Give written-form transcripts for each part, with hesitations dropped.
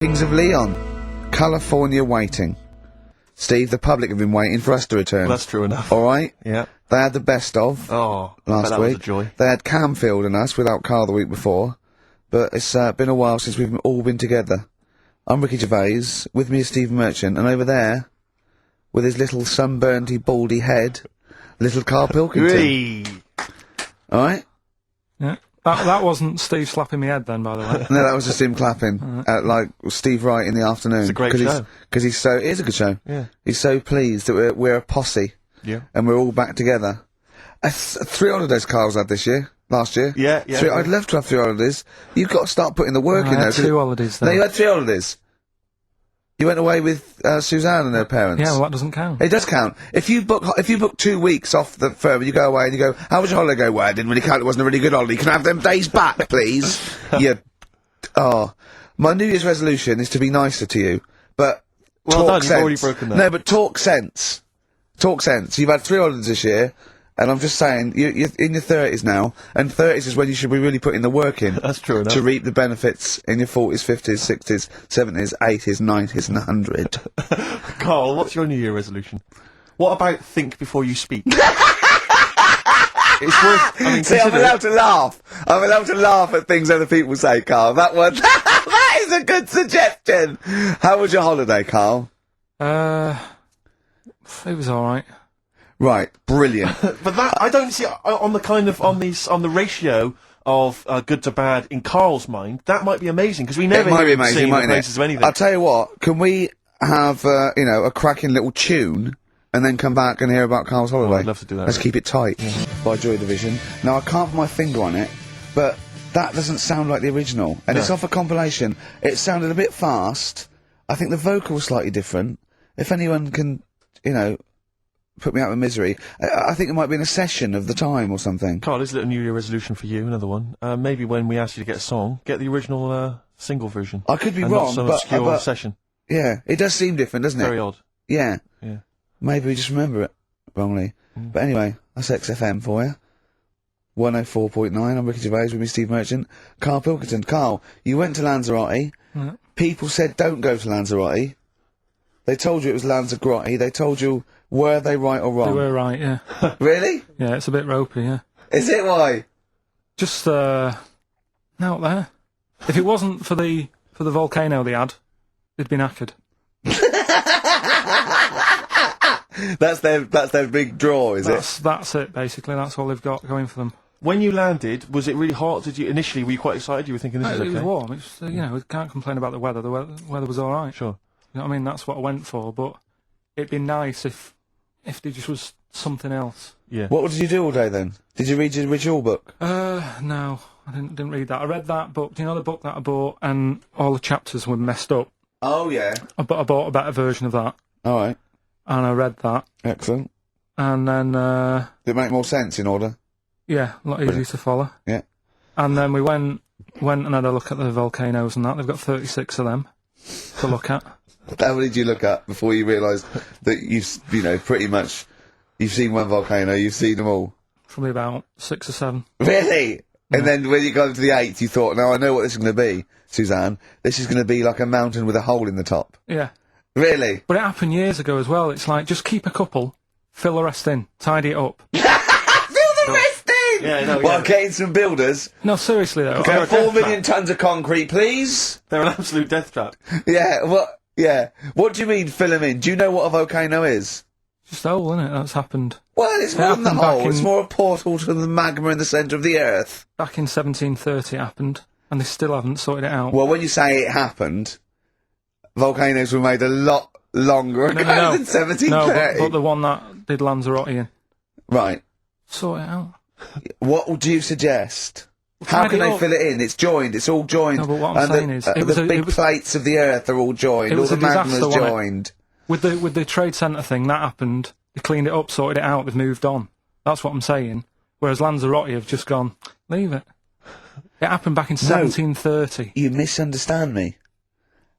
Kings of Leon, California waiting. Steve, the public have been waiting for us to return. Well, that's true enough. Alright? Yeah. They had the best of last last week. Was a joy. They had Camfield and us without Karl the week before. But it's been a while since we've all been together. I'm Ricky Gervais, with me is Steve Merchant, and over there, with his little sunburnedy, baldy head, little Karl Pilkington. Yeah. That wasn't Steve slapping me head then, by the way. No, that was just him clapping, like Steve Wright in the afternoon. It's a great show. Because he's so, it is a good show. Yeah. He's so pleased that we're a posse. Yeah. And we're all back together. 3 holidays Karl's had this year. Last year. Yeah. I'd love to have 3 holidays. You've got to start putting the work in there. I had 2 holidays though. No, you had 3 holidays. You went away with Suzanne and her parents. Yeah, well that doesn't count. It does count. If you book 2 weeks off the firm and you go away and you go, how was your holiday? Go, well, I didn't really count, it wasn't a really good holiday. Can I have them days back, please? My New Year's resolution is to be nicer to you, but well talk done, sense. You've already broken that. No, but talk sense. Talk sense. You've had 3 holidays this year, and I'm just saying, you're in your 30s now, and 30s is when you should be really putting the work in. That's true enough. To reap the benefits in your 40s, 50s, 60s, 70s, 80s, 90s, and 100. Karl, what's your New Year resolution? What about think before you speak? It's worth. I mean, see, I'm allowed to laugh. I'm allowed to laugh at things other people say, Karl. That one, that is a good suggestion. How was your holiday, Karl? It was alright. Right, brilliant. But that I don't see on the ratio of good to bad in Karl's mind. That might be amazing because we never might be hear him amazing, sing the mightn't it? praises of anything. I'll tell you what. Can we have a cracking little tune? And then come back and hear about Karl's holiday. I'd love to do that. Let's keep it tight by Joy Division. Now, I can't put my finger on it, but that doesn't sound like the original. And it's off a compilation. It sounded a bit fast. I think the vocal was slightly different. If anyone can, put me out of misery, I think it might be in a session of the time or something. Karl, this is a little New Year resolution for you, another one. Maybe when we ask you to get a song, get the original single version. I could be and wrong, not some but obscure session. Yeah, it does seem different, doesn't it? Very odd. Yeah. Yeah. Maybe we just remember it wrongly. But anyway, that's XFM for you. 104.9, I'm Ricky Gervais with me, Steve Merchant. Karl Pilkington. Karl, you went to Lanzarote. People said don't go to Lanzarote. They told you it was Lanzarote. They told you, were they right or wrong? They were right, yeah. Really? Yeah, it's a bit ropey, yeah. Is it? Why? Just, out there. If it wasn't for the volcano they had, they'd been knackered. That's their big draw, is it? That's it, basically. That's all they've got going for them. When you landed, was it really hot? Were you quite excited? You were thinking this is okay? It was warm. It's, we can't complain about the weather. The weather was alright. Sure. You know what I mean? That's what I went for, but it'd be nice if there just was something else. Yeah. What did you do all day then? Did you read your ritual book? No, I didn't read that. I read that book. Do you know the book that I bought and all the chapters were messed up? Oh, yeah. I bought a better version of that. Alright. And I read that. Excellent. And then, did it make more sense in order? Yeah, a lot easier to follow. Yeah. And then we went and had a look at the volcanoes and that. They've got 36 of them to look at. How many did you look at before you realised that pretty much, you've seen one volcano, you've seen them all? Probably about 6 or 7. Really? Yeah. And then when you got to the 8th, you thought, now I know what this is going to be, Suzanne. This is going to be like a mountain with a hole in the top. Yeah. Really? But it happened years ago as well. It's like, just keep a couple, fill the rest in, tidy it up. Fill the rest in! Yeah, no, Well, getting some builders. No, seriously though. Okay, 4 million tons of concrete, please. They're an absolute death trap. Yeah, what? Yeah. What do you mean, fill them in? Do you know what a volcano is? Just a hole, isn't it? That's happened. Well, it's more than the happened back hole. It's more a portal to the magma in the centre of the Earth. Back in 1730 it happened, and they still haven't sorted it out. Well, when you say it happened, volcanoes were made a lot longer ago than 1730. No, but the one that did Lanzarote in. Right. Sort it out. What do you suggest? How can they fill it in? It's joined. It's all joined. No, but what I'm saying is, the big plates of the Earth are all joined. All the magma's joined. With the Trade Centre thing, that happened. They cleaned it up, sorted it out. They've moved on. That's what I'm saying. Whereas Lanzarote have just gone, leave it. It happened back in 1730. You misunderstand me.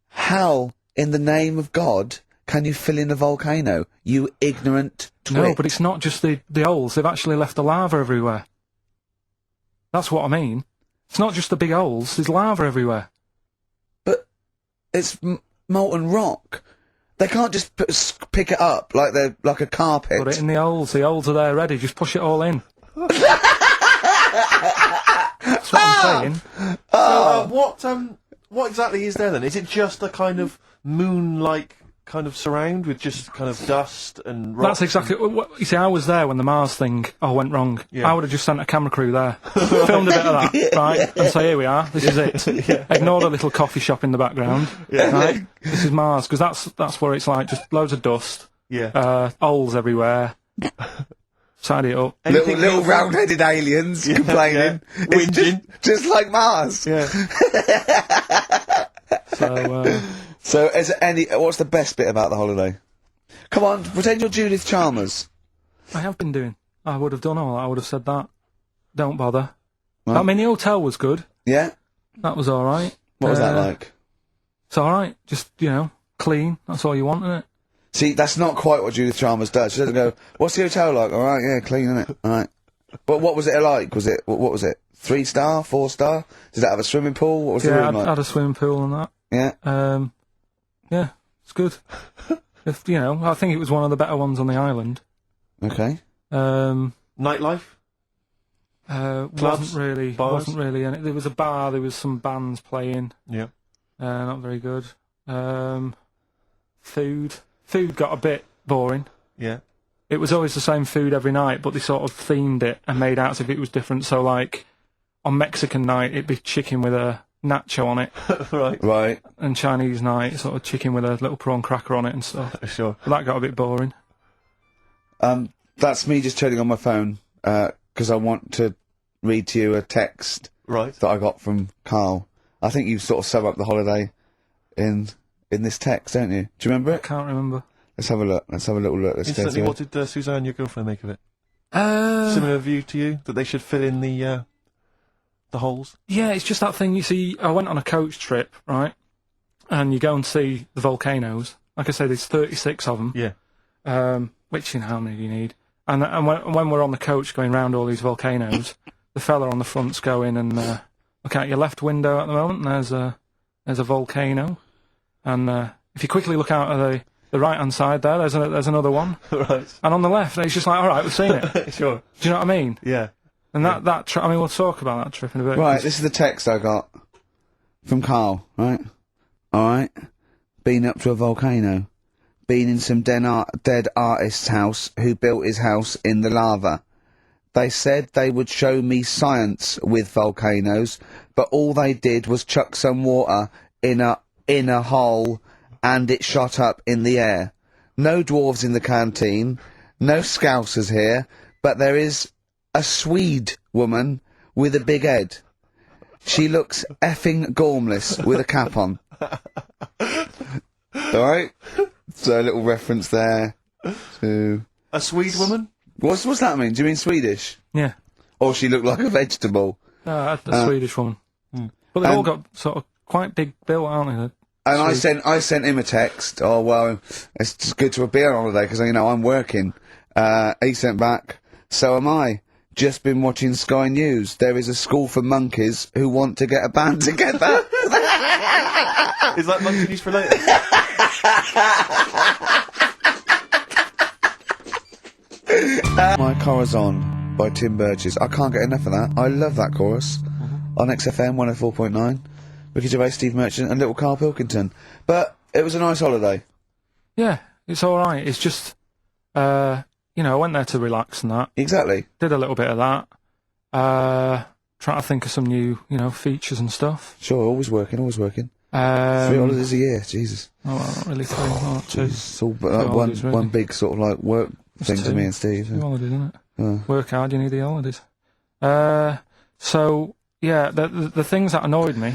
How, in the name of God, can you fill in a volcano? You ignorant twit. No, but it's not just the holes. They've actually left the lava everywhere. That's what I mean. It's not just the big holes. There's lava everywhere. But molten rock. They can't just pick it up like they're like a carpet. Put it in the holes. The holes are there ready. Just push it all in. That's what I'm saying. So, what exactly is there then? Is it just a kind of moon-like kind of surround with just kind of dust and rocks? That's exactly what you see. I was there when the Mars thing went wrong. Yeah. I would have just sent a camera crew there, filmed a bit of that, right, and say, here we are. This is it. Ignore the little coffee shop in the background. Right? This is Mars, because that's where it's like just loads of dust. Yeah. Holes everywhere. Tidy it up. Little round-headed aliens complaining. Yeah. It's just like Mars. Yeah. So, is there what's the best bit about the holiday? Come on, pretend you're Judith Chalmers. I have been doing. I would have done all that. I would have said that. Don't bother. Right. I mean, the hotel was good. Yeah? That was all right. What was that like? It's all right. Just, clean. That's all you want, isn't it? See, that's not quite what Judith Chalmers does. She doesn't go, what's the hotel like? All right, yeah, clean, innit? All right. But what was it like? What was it? 3-star? 4-star? Did it have a swimming pool? What was the room like? Had a swimming pool and that. Yeah? Yeah, it's good. I think it was one of the better ones on the island. Okay. Nightlife? Wasn't really. Bars? Wasn't really. And there was a bar. There was some bands playing. Yeah. Not very good. Food got a bit boring. Yeah. It was always the same food every night, but they sort of themed it and made out as if it was different. So, like, on Mexican night, it'd be chicken with a nacho on it. Right. And Chinese night, sort of chicken with a little prawn cracker on it and stuff. Sure. But that got a bit boring. That's me just turning on my phone, because I want to read to you a text that I got from Karl. I think you sort of sum up the holiday in this text, don't you? Do you remember I it? can't remember. Let's have a look. Let's have a little look. Let's go Instantly, through what it. did Suzanne, your girlfriend, make of it? Similar view to you? That they should fill in the holes? Yeah, it's just that thing, you see, I went on a coach trip, right? And you go and see the volcanoes. Like I say, there's 36 of them. Yeah. Which, how many do you need? And when we're on the coach going round all these volcanoes, the fella on the front's going and look out your left window at the moment, and there's a volcano. And if you quickly look out at the right-hand side there, there's another one. Right. And on the left, it's just like, all right, we've seen it. Sure. Do you know what I mean? Yeah. And that trip, we'll talk about that trip in a bit. Right, this is the text I got from Karl, right? Alright. Been up to a volcano. Been in some dead artist's house who built his house in the lava. They said they would show me science with volcanoes, but all they did was chuck some water in a hole and it shot up in the air. No dwarves in the canteen, no scousers here, but there is a Swede woman with a big head. She looks effing gormless with a cap on. Alright? So a little reference there to... A Swede woman? What's that mean? Do you mean Swedish? Yeah. Or she looked like a vegetable? A Swedish woman. But they've all got sort of quite big bill, aren't they? And I sent him a text. Oh, well, it's just good to be on holiday because, I'm working. He sent back, so am I. Just been watching Sky News. There is a school for monkeys who want to get a band together. Is that monkey news for later? My Corazon by Tim Burgess. I can't get enough of that. I love that chorus. On XFM 104.9. Ricky Gervais, Steve Merchant and little Karl Pilkington. But it was a nice holiday. Yeah, it's alright. It's just, I went there to relax and that. Exactly. Did a little bit of that. Trying to think of some new, features and stuff. Sure, always working. 3 holidays a year, Jesus. Oh, well, not really 3, not 2. It's all holidays, really. one big sort of like work thing to me and Steve. 2 holidays, isn't it? Work hard, you need the holidays. So, yeah, the things that annoyed me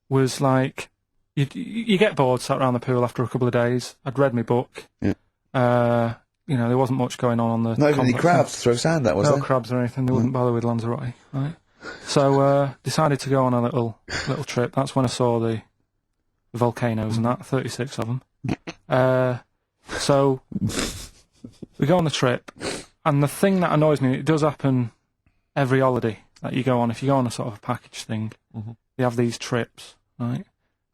was like, you get bored sat around the pool after a couple of days. I'd read my book. Yeah. There wasn't much going on the Not even any complex. crabs to throw sand at, was No there? crabs or anything. They wouldn't bother with Lanzarote, right? So, decided to go on a little trip. That's when I saw the volcanoes and that, 36 of them. So, we go on the trip, and the thing that annoys me, it does happen every holiday that you go on. If you go on a sort of a package thing, they have these trips, right?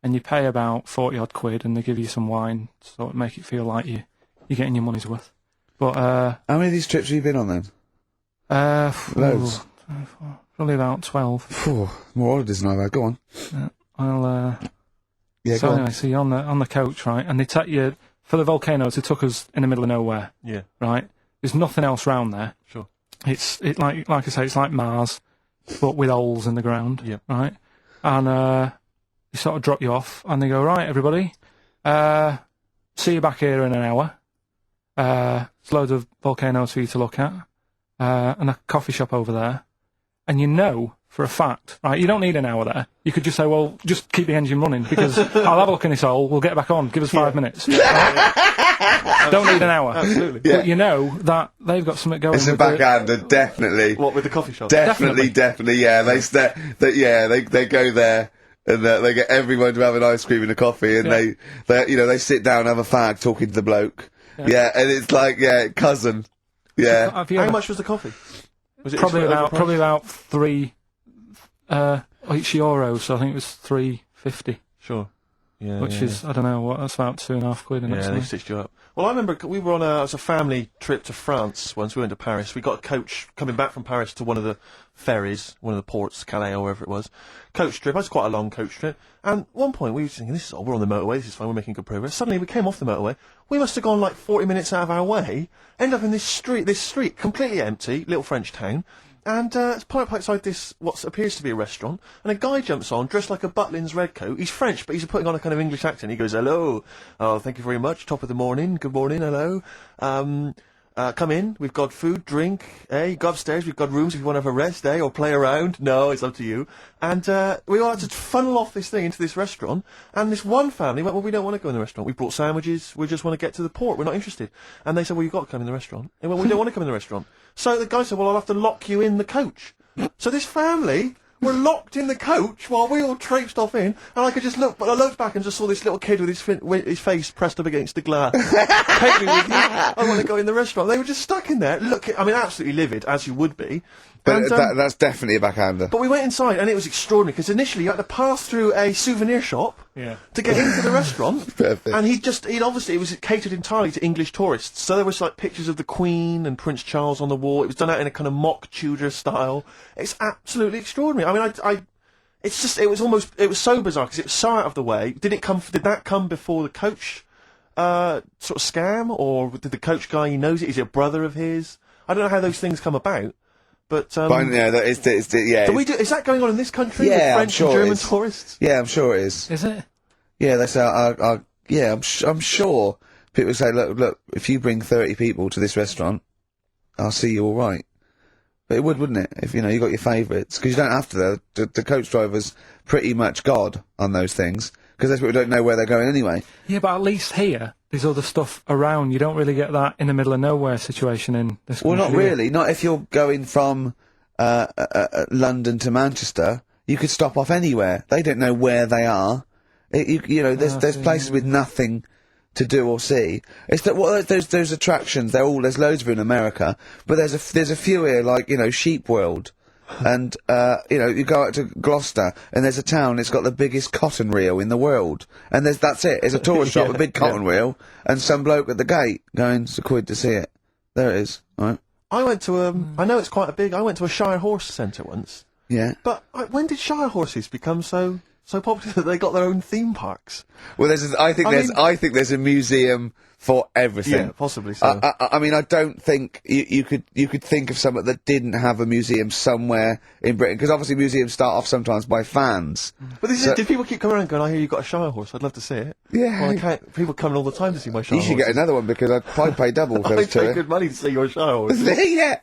and you pay about 40 odd quid, and they give you some wine, to sort of make it feel like you're getting your money's worth. But How many of these trips have you been on then? Loads. Probably about 12. Phew, more holidays than I've had. Go on. Yeah, So go anyway, on. so you're on the coach, right? And they take you for the volcanoes. They took us in the middle of nowhere. Yeah. Right. There's nothing else round there. Sure. It's like I say, it's like Mars, but with holes in the ground. Yeah. Right. And they sort of drop you off, and they go, right, everybody, see you back here in an hour. There's loads of volcanoes for you to look at, and a coffee shop over there. And you know for a fact, right, you don't need an hour there. You could just say, well, just keep the engine running, because I'll have a look in this hole, we'll get back on, give us 5 minutes. Right? Don't need an hour. Absolutely. Yeah. But you know that they've got something going It's a with the- backhander, definitely. What, with the coffee shop? Definitely, yeah. They go there and they get everyone to have an ice cream and a coffee, and they sit down, have a fag, talking to the bloke. Yeah, and it's like cousin. Yeah. Have you How ever- much was the coffee? Was it Probably overpriced? about €3 each euro, so I think it was $3.50, Sure. Yeah. which is, I don't know, what, that's about £2.50, isn't it? Yeah, they something? stitched you up. Well, I remember we were on it was a family trip to France once. We went to Paris. We got a coach coming back from Paris to one of the ferries, one of the ports, Calais or wherever it was. Coach trip. It was quite a long coach trip. And at one point we were thinking, we're on the motorway, this is fine, we're making good progress. Suddenly we came off the motorway. We must have gone like 40 minutes out of our way, end up in this street, completely empty, little French town. And it's parked outside this, what appears to be a restaurant, and a guy jumps on, dressed like a Butlins redcoat. He's French, but he's putting on a kind of English accent. He goes, hello, oh, thank you very much, top of the morning, good morning, hello. Come in, we've got food, drink, go upstairs, we've got rooms if you want to have a rest, or play around. No, it's up to you. And we all had to funnel off this thing into this restaurant, and this one family went, well, we don't want to go in the restaurant. We brought sandwiches, we just want to get to the port, we're not interested. And they said, well, you've got to come in the restaurant. They went, we don't want to come in the restaurant. So the guy said, well, I'll have to lock you in the coach. So this family were locked in the coach while we all traipsed off in, and I could just look, but I looked back and just saw this little kid with his face pressed up against the glass. Take me with you. I want to go in the restaurant. They were just stuck in there. Absolutely livid, as you would be. But And, that's definitely a backhander. but we went inside, and it was extraordinary, because initially you had to pass through a souvenir shop to get into the restaurant. Perfect. And it was catered entirely to English tourists. So there was like pictures of the Queen and Prince Charles on the wall. It was done out in a kind of mock Tudor style. It's absolutely extraordinary. I mean, it was so bizarre, because it was so out of the way. Did that come before the coach, sort of scam, or did the coach guy, he knows it? Is it a brother of his? I don't know how those things come about. But Is is that going on in this country with Yeah, I'm French sure and it German is. tourists? Yeah, I'm sure it is. Is it? Yeah, they say, I'm sure people say, look, if you bring 30 people to this restaurant, I'll see you all right. But it would, wouldn't it? If, you got your favourites. Because you don't have to, the coach driver's pretty much God on those things, because those people don't know where they're going anyway. Yeah, but at least here, there's other stuff around. You don't really get that in the middle of nowhere situation in this Well, not country. really. Not if you're going from London to Manchester. You could stop off anywhere. They don't know where they are. There's places with nothing to do or see. It's that those attractions. There's loads of them in America, but there's a few here, like Sheep World, and you go out to Gloucester, and there's a town. It's got the biggest cotton reel in the world, and that's it. It's a tourist shop, a big cotton reel, and some bloke at the gate going, "It's a quid to see it." There it is. All right. I went to I know it's quite a big. I went to a Shire Horse Centre once. Yeah. But when did Shire horses become so popular that they got their own theme parks? Well, I think there's a museum for everything. Yeah, possibly so. I mean, I don't think you could think of something that didn't have a museum somewhere in Britain, because obviously museums start off sometimes by fans. But did people keep coming around going, I hear you've got a Shire horse, I'd love to see it? Yeah. Well, I can't. People coming all the time to see my Shire You should get horses. another one, because I'd pay double for I those pay two. good money to see your Shire horse.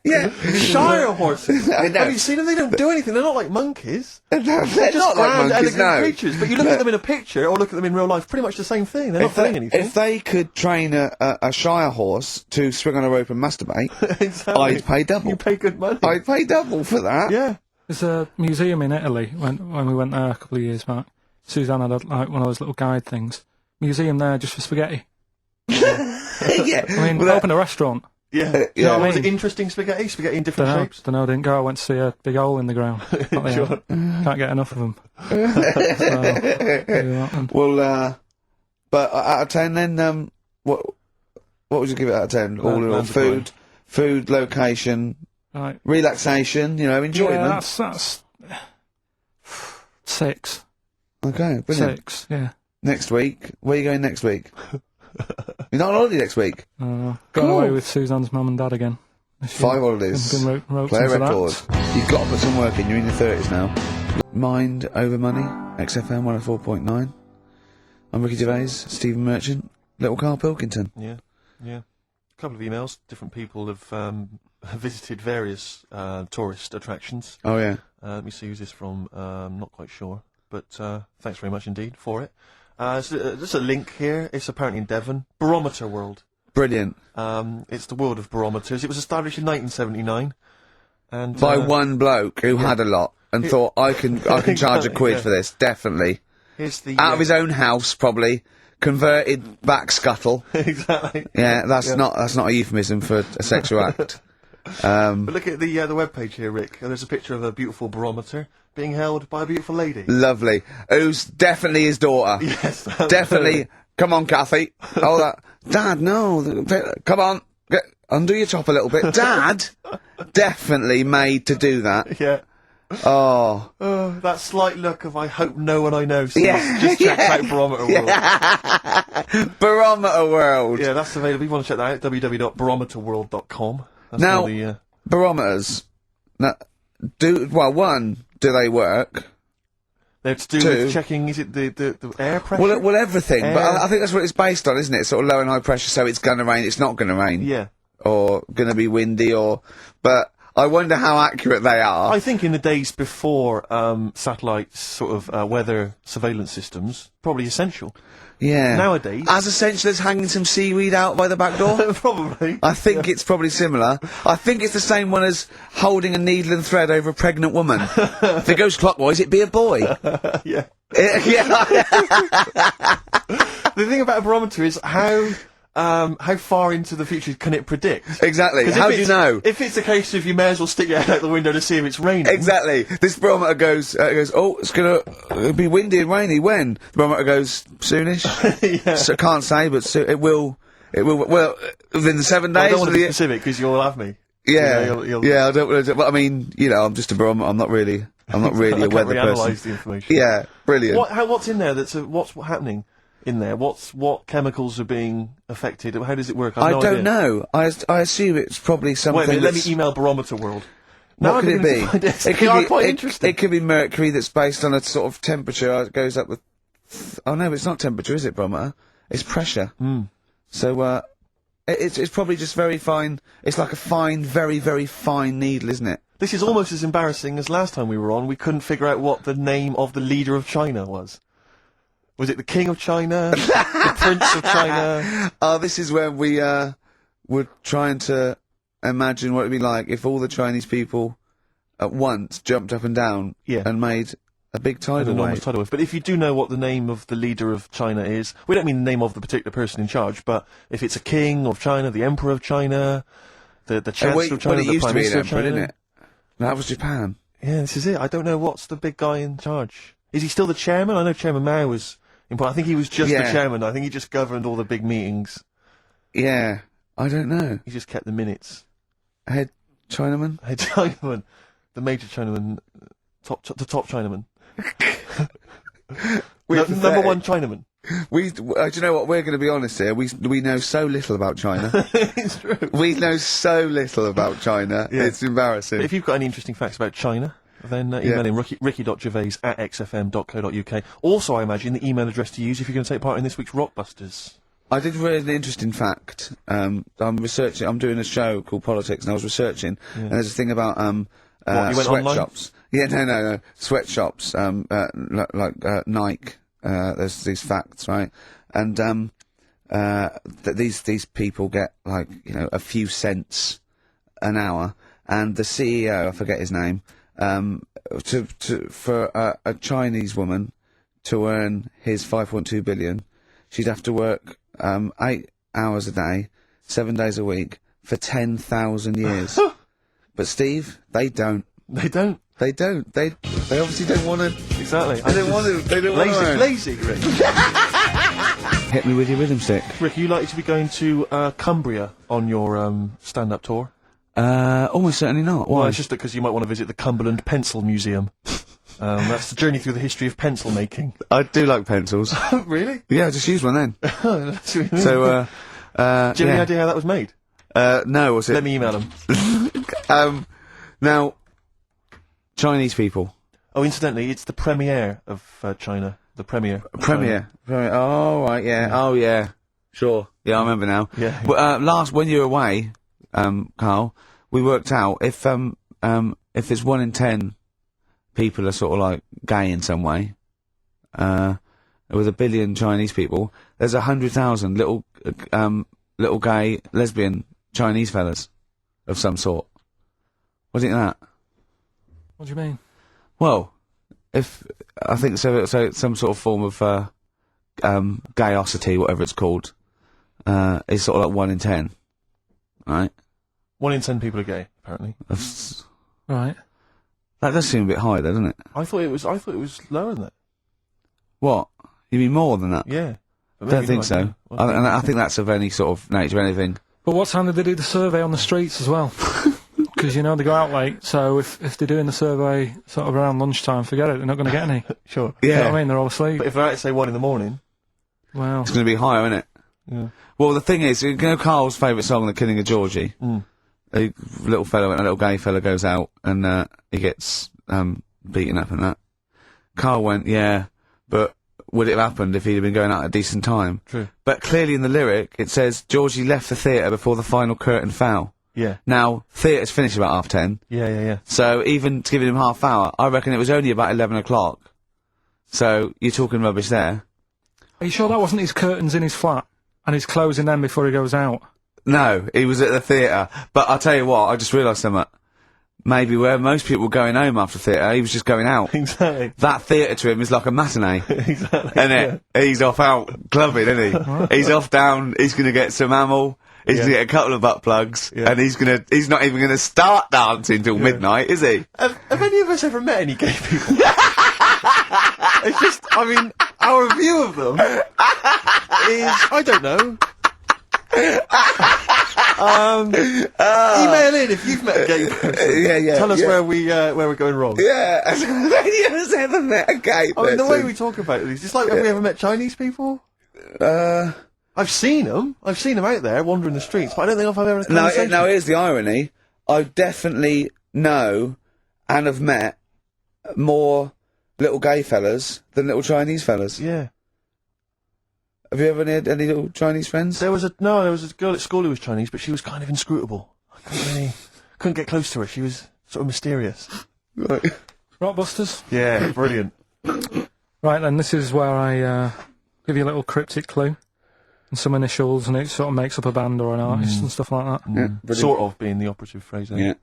Yeah. Shire horses. I know. Have you seen them? They don't do anything. They're not like monkeys. No, they're Just not like grand, monkeys, elegant no. creatures. But you look at them in a picture or look at them in real life, pretty much the same thing. They're not doing anything. If they could train a Shire horse to swing on a rope and masturbate, Exactly. I'd pay double. You pay good money. I'd pay double for that. Yeah. There's a museum in Italy when we went there a couple of years back. Suzanne had like one of those little guide things. Museum there just for spaghetti. Yeah. I mean, Well, open a restaurant. Yeah. Yeah. Was it interesting spaghetti? Spaghetti in different shapes? Don't know, didn't go. I went to see a big hole in the ground. Sure. Can't get enough of them. So, do that then. Well, but out of 10 then, what would you give it out of 10? All in all, Lands of food, location, Right. relaxation, enjoyment. Yeah, that's 6. Okay, brilliant. 6, yeah. Next week, where are you going next week? You're not on holiday next week? Going Cool. away with Suzanne's mum and dad again. 5 holidays. Wrote Play a some for record. that. You've got to put some work in. You're in your 30s now. Mind over money. XFM 104.9. I'm Ricky Gervais, Stephen Merchant, little Karl Pilkington. Yeah. A couple of emails. Different people have visited various tourist attractions. Oh yeah. Let me see who's this from. Not quite sure. But thanks very much indeed for it. There's a link here. It's apparently in Devon. Barometer World. Brilliant. It's the world of barometers. It was established in 1979. And By one bloke who had a lot and thought, I can charge a quid for this, definitely. Here's the Out of his own house, probably. Converted back scuttle. exactly. Yeah, that's not a euphemism for a sexual act. But look at the webpage here, Rick. There's a picture of a beautiful barometer being held by a beautiful lady. Lovely. Who's definitely his daughter. Yes. Definitely. Come on, Kathy. Oh, that. Dad, no. Come on. Undo your top a little bit. Dad? Definitely made to do that. Yeah. Oh. That slight look of I hope no one I know sees. Yeah. Just check out Barometer World. Barometer World. Yeah, that's available. If you want to check that out, www.barometerworld.com. That's Now, all the, barometers. Now, do they work? they're to do Two. with checking, is it the air pressure? Well, everything. But Air. I think that's what it's based on, isn't it? Sort of low and high pressure, so it's going to rain, it's not going to rain. Yeah. Or going to be windy, but I wonder how accurate they are. I think in the days before satellites, sort of weather surveillance systems, probably essential. Yeah. Nowadays, As essential as hanging some seaweed out by the back door? probably. I think it's probably similar. I think it's the same one as holding a needle and thread over a pregnant woman. If it goes clockwise, it'd be a boy. Yeah. Yeah. The thing about a barometer is how far into the future can it predict? Exactly. 'Cause How if do you it's- know? If it's a case of you may as well stick your head out the window to see if it's raining. Exactly. This barometer goes, oh, it'll be windy and rainy. When? The barometer goes, soonish. Yeah. So, can't say, but it will, well, within the 7 days. I don't want of to be the- specific because you'll have me. Yeah. You'll- Yeah, I don't want to, but I mean, I'm just a barometer. I'm not really I a can't weather really person. analyse the information. Yeah, brilliant. What's in there? What's happening in there? What chemicals are being affected? How does it work? I have no don't idea. know. I assume it's probably something. Wait a minute, let me that's- email Barometer World. What Now could I'm it beginning be? to find it. It could be quite interesting. It could be mercury that's based on a sort of temperature. It goes up with. Oh no, it's not temperature, is it, barometer? It's pressure. So it's probably just very fine. It's like a fine, very, very fine needle, isn't it? This is almost as embarrassing as last time we were on. We couldn't figure out what the name of the leader of China was. Was it the King of China? The Prince of China? Oh, this is when we were trying to imagine what it'd be like if all the Chinese people at once jumped up and down Yeah. and made a big An tidal enormous wave. tidal wave. But if you do know what the name of the leader of China is, we don't mean the name of the particular person in charge, but if it's a king of China, the emperor of China, the chancellor of China, But it the used prime to be an minister of emperor, China. didn't it? That was Japan. Yeah, this is it. I don't know what's the big guy in charge. Is he still the chairman? I know Chairman Mao was important. I think he was just the Yeah. chairman. I think he just governed all the big meetings. Yeah, I don't know. He just kept the minutes. Head Chinaman? Hey, Chinaman, the major Chinaman, the top Chinaman. Number one Chinaman. Do you know what? We're going to be honest here. We know so little about China. It's true. We know so little about China. Yeah. It's embarrassing. If you've got any interesting facts about China, then email in ricky.gervais@xfm.co.uk. Also, I imagine the email address to use if you're going to take part in this week's Rockbusters. I did read an interesting fact. I'm researching. I'm doing a show called Politics, and I was researching. And there's a thing about What, you went online? sweatshops. Yeah, no. Sweatshops. Like Nike. There's these facts, right? And that these people get like a few cents an hour, and the CEO, I forget his name, for a Chinese woman to earn his 5.2 billion, she'd have to work 8 hours a day, 7 days a week, for 10,000 years. But Steve, they don't. They don't. They don't. They obviously don't want to. Exactly. They don't want to. They don't want to. Lazy, Rick. Hit me with your rhythm stick. Rick, are you likely to be going to Cumbria on your stand-up tour? Almost certainly not. Why? Well, it's just because you might want to visit the Cumberland Pencil Museum. That's the journey through the history of pencil making. I do like pencils. Really? Yeah, just use one then. That's really So, do you have any idea how that was made? no, was it? Let me email them. Now, Chinese people. Oh, incidentally, it's the premiere of China. The premiere. Premier. Oh, right, yeah. Oh, yeah. Sure. Yeah, I remember now. Yeah. But, when you were away, Carl, we worked out if it's 1 in 10 people are sort of like gay in some way, with 1 billion Chinese people, there's 100,000 little gay, lesbian Chinese fellas of some sort. What do you think of that? What do you mean? Well, if I think so it's some sort of form of gayosity, whatever it's called, is sort of like 1 in 10, right? 1 in 10 people are gay, apparently. Right. That does seem a bit high, though, doesn't it? I thought it was lower than that. What? You mean more than that? Yeah. But Don't maybe think not, so. yeah. And I think that's of any sort of nature, anything. But what time did they do the survey on the streets as well? Because, you know, they go out late, so if they're doing the survey sort of around lunchtime, forget it, they're not going to get any. Sure. You know Yeah. what I mean? They're all asleep. But if they're out at, say, 1 in the morning... Well, It's going to be higher, isn't it? Yeah. Well, the thing is, you know Carl's favourite song, The Killing of Georgie? Mm. A little gay fella goes out and he gets beaten up and that. Carl went, yeah, but would it have happened if he'd have been going out at a decent time? True. But clearly in the lyric, it says, Georgie left the theatre before the final curtain fell. Yeah. Now, theatre's finished about 10:30, Yeah. so even giving him half hour, I reckon it was only about 11 o'clock. So, you're talking rubbish there. are you sure that wasn't his curtains in his flat? And he's closing them before he goes out? No, he was at the theatre. But I'll tell you what, I just realised something. Maybe where most people were going home after theatre, he was just going out. Exactly. That theatre to him is like a matinee. Exactly. Isn't it? He's off out clubbing, isn't he? He's off down, he's going to get some amyl, he's going to get a couple of butt plugs, and he's not even going to start dancing till midnight, is he? Have any of us ever met any gay people? It's just, I mean, our view of them is, I don't know. Email in if you've met a gay person. Yeah. Tell us where we're going wrong. Yeah, has any of us ever met a gay person? I mean, the way we talk about these, it's like, have we ever met Chinese people? I've seen them out there wandering the streets, but I don't think I've ever had a conversation. Now here's the irony. I definitely know and have met more little gay fellas than little Chinese fellas. Yeah. Have you ever had any little Chinese friends? There was a girl at school who was Chinese, but she was kind of inscrutable. I couldn't get close to her. She was sort of mysterious. Right. Rockbusters? Yeah, brilliant. Right then, this is where I give you a little cryptic clue. And some initials, and it sort of makes up a band or an artist and stuff like that. Yeah, brilliant. Sort of being the operative phrase there. Yeah.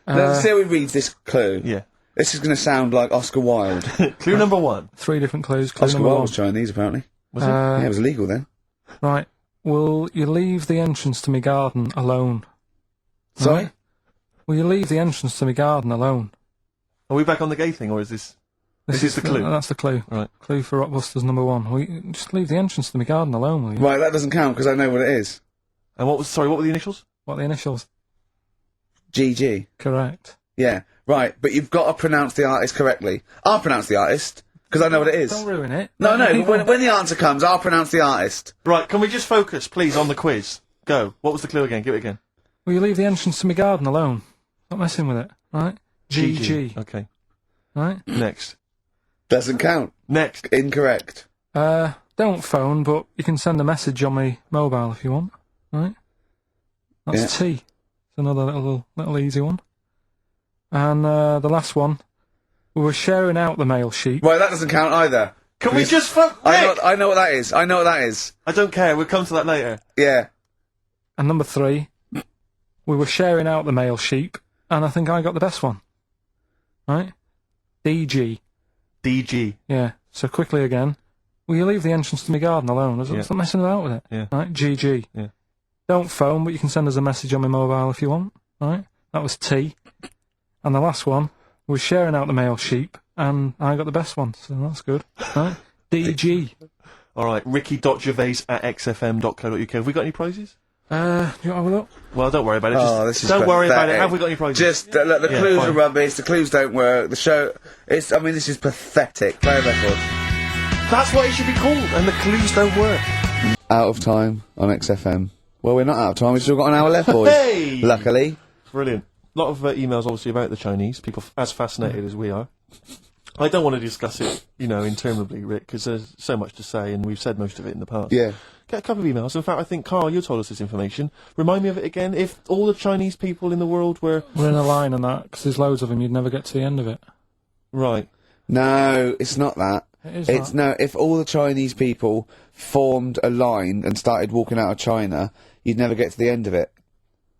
Let's see how we read this clue. Yeah. This is going to sound like Oscar Wilde. Clue number 1. 3 different clues. Clue Oscar number Wilde 1. was Chinese, apparently. Was it? Yeah, it was illegal then. Right. Will you leave the entrance to my garden alone? Sorry? Right? Will you leave the entrance to my garden alone? Are we back on the gay thing, or is this... This is the clue? That's the clue. Right. Clue for Rockbusters number 1. Will you just leave the entrance to my garden alone, will you? Right, that doesn't count because I know what it is. And what were the initials? What are the initials? GG. Correct. Yeah. Right, but you've got to pronounce the artist correctly. I'll pronounce the artist because I know what it is. Don't ruin it. No, People- when the answer comes, I'll pronounce the artist. Right, can we just focus, please, on the quiz? Go. What was the clue again? Give it again. Will you leave the entrance to my garden alone? Not messing with it, right? GG. Okay. Right? Next. Doesn't count. Next. Incorrect. Don't phone, but you can send a message on my mobile if you want, right? That's T. It's another little easy one. And the last one, we were sharing out the mail sheet. Right, that doesn't count either. Can we just fuck I know what that is. I know what that is. I don't care, we'll come to that later. Yeah. And number 3, we were sharing out the mail sheet, and I think I got the best one. Right? DG. DG. Yeah. So quickly again. Will you leave the entrance to my garden alone? Stop messing about with it. Yeah. Right? GG. Yeah. don't phone, but you can send us a message on my mobile if you want. Right? That was T. And the last one was sharing out the male sheep, and I got the best one, so that's good. Right? DG. All right, ricky.gervais@xfm.co.uk. Have we got any prizes? You want to have a look? Well, don't worry about it. Oh, this is don't worry about it. pathetic. Have we got any prizes? Just look, the clues fine. are rubbish. The clues don't work. The show. This is pathetic. Play a record. That's what it should be called, and the clues don't work. Out of time on XFM. Well, we're not out of time. We've still got an hour left, boys. Hey! Luckily. Brilliant. A lot of emails, obviously, about the Chinese. People as fascinated as we are. I don't want to discuss it, interminably, Rick, because there's so much to say, and we've said most of it in the past. Yeah. Get a couple of emails. In fact, I think, Karl, you told us this information. Remind me of it again. If all the Chinese people in the world were... We're in a line on that, because there's loads of them, you'd never get to the end of it. Right. No, it's not that. It's no. If all the Chinese people formed a line and started walking out of China, you'd never get to the end of it.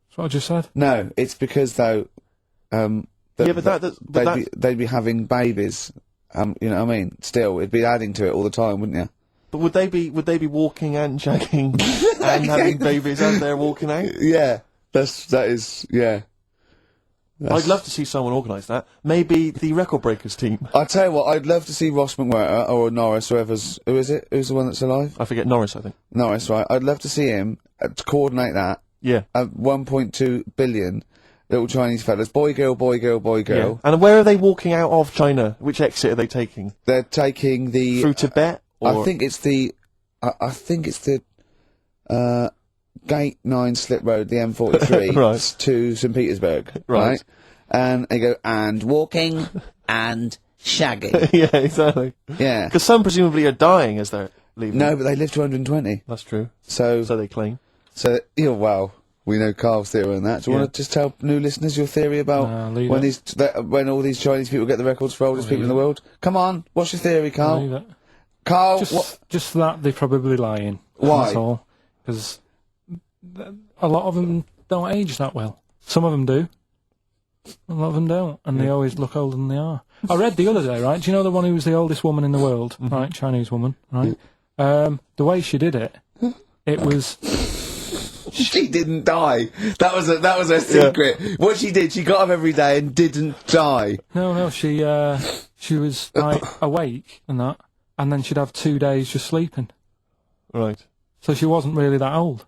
That's what I just said. No, it's because though, they'd be having babies. You know what I mean? Still, it'd be adding to it all the time, wouldn't you? But would they be walking and shagging and having babies as they're walking out? Yeah, that is. I'd love to see someone organise that. Maybe the Record Breakers team. I tell you what, I'd love to see Ross McWhirter or Norris, who is it? Who's the one that's alive? I forget, Norris, I think. Norris, right? I'd love to see him to coordinate that. Yeah. 1.2 billion little Chinese fellas, boy, girl, boy, girl, boy, girl. Yeah. And where are they walking out of China? Which exit are they taking? They're taking the through Tibet. Or? I think it's the Gate 9 Slip Road, the M43, right. to St Petersburg, right? And they go, and walking, and shagging. Yeah, exactly. Yeah. Because some presumably are dying as they're leaving. No, but they live to 120. That's true. So they claim. So, well, we know Karl's theory on that. Do you want to just tell new listeners your theory about when all these Chinese people get the records for oldest people in the world? Come on, what's your theory, Karl? Karl, just that they're probably lying. Why? That's all. Because a lot of them don't age that well. Some of them do. A lot of them don't, and they always look older than they are. I read the other day, right? Do you know the one who was the oldest woman in the world, right? Chinese woman, right? The way she did it, it was. She didn't die. That was her secret. Yeah. What she did, she got up every day and didn't die. No, she was like awake and that, and then she'd have 2 days just sleeping. Right. So she wasn't really that old.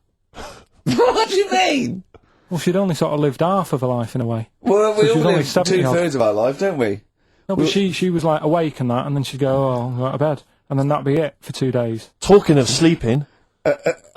What do you mean? Well, she'd only sort of lived half of her life in a way. Well, we so all live 2/3 of our life, don't we? No, but she was like awake and that, and then she'd go, I'll go to bed, and then that'd be it for 2 days. Talking of sleeping,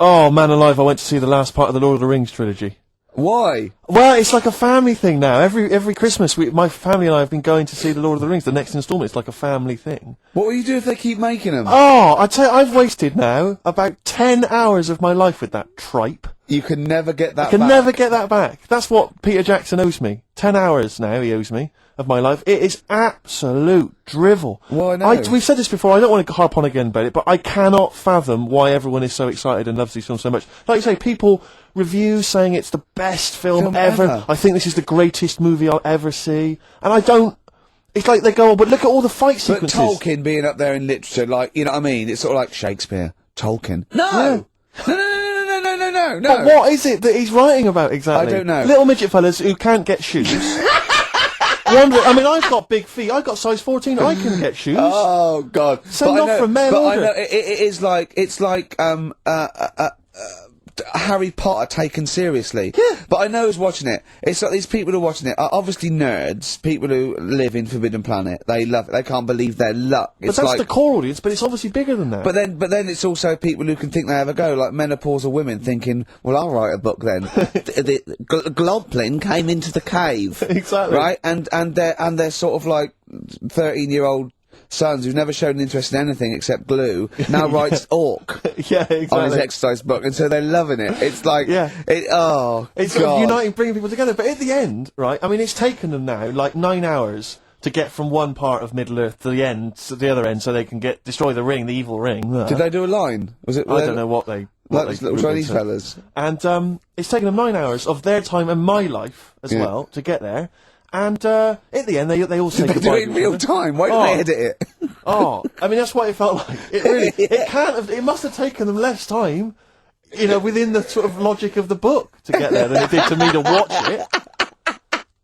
oh man alive, I went to see the last part of the Lord of the Rings trilogy. Why? Well, it's like a family thing now. Every Christmas, my family and I have been going to see the Lord of the Rings, the next instalment. It's like a family thing. What will you do if they keep making them? Oh, I tell you, I've wasted now about 10 hours of my life with that tripe. You can never get that back. I can never get that back. That's what Peter Jackson owes me. 10 hours now he owes me of my life. It is absolute drivel. Well, I know. We've said this before, I don't want to harp on again about it, but I cannot fathom why everyone is so excited and loves these films so much. Like you say, people reviews saying it's the best film ever. I think this is the greatest movie I'll ever see. And I don't... It's like they go, oh, but look at all the fight sequences. But Tolkien being up there in literature, like, you know what I mean? It's sort of like Shakespeare. Tolkien. No! No. But what is it that he's writing about exactly? I don't know. Little midget fellas who can't get shoes. I mean, I've got big feet. I've got size 14. I can get shoes. Oh God! So not from mail order. I know it's like Harry Potter taken seriously. Yeah. But I know who's watching it. It's like these people who are watching it are obviously nerds, people who live in Forbidden Planet. They love it. They can't believe their luck. But that's the core audience, but it's obviously bigger than that. But then it's also people who can think they have a go, like menopausal women thinking, well, I'll write a book then. Globplin came into the cave. Exactly. Right? And they're sort of like 13-year-old sons who've never shown an interest in anything except glue, now writes Orc yeah, exactly. on his exercise book, and so they're loving it. It's like, it's God. Sort of uniting, bringing people together. But at the end, right, I mean, it's taken them now, like 9 hours to get from one part of Middle-earth to the end, to the other end, so they can destroy the ring, the evil ring. Did they do a line? Was it? I don't know what they... Like those little Chinese fellas. And it's taken them 9 hours of their time and my life as well to get there. And at the end, they all say goodbye. They do it in real time. Why didn't they edit it? I mean, that's what it felt like. It really, it must have taken them less time. within the sort of logic of the book to get there than it did to me to watch it.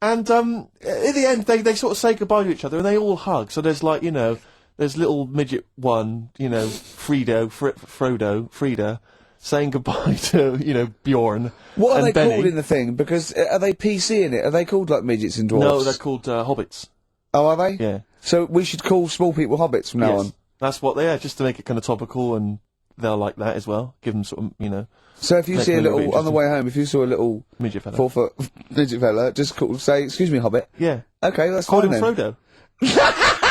And in the end, they sort of say goodbye to each other, and they all hug. So there's like, there's little midget one, Frida, saying goodbye to, Bjorn. What are and they Benny. called in the thing? Because are they PC in it? Are they called like midgets and dwarfs? No, they're called hobbits. Oh, are they? Yeah. So we should call small people hobbits from now Yes. on. That's what they are, just to make it kind of topical, and they'll like that as well. Give them sort of, So if you Make see a it a little little, bit on the way home, if you saw a little midget fella. 4 foot midget fella, just say, excuse me, hobbit. Yeah. Okay, that's Call fine him then. Frodo.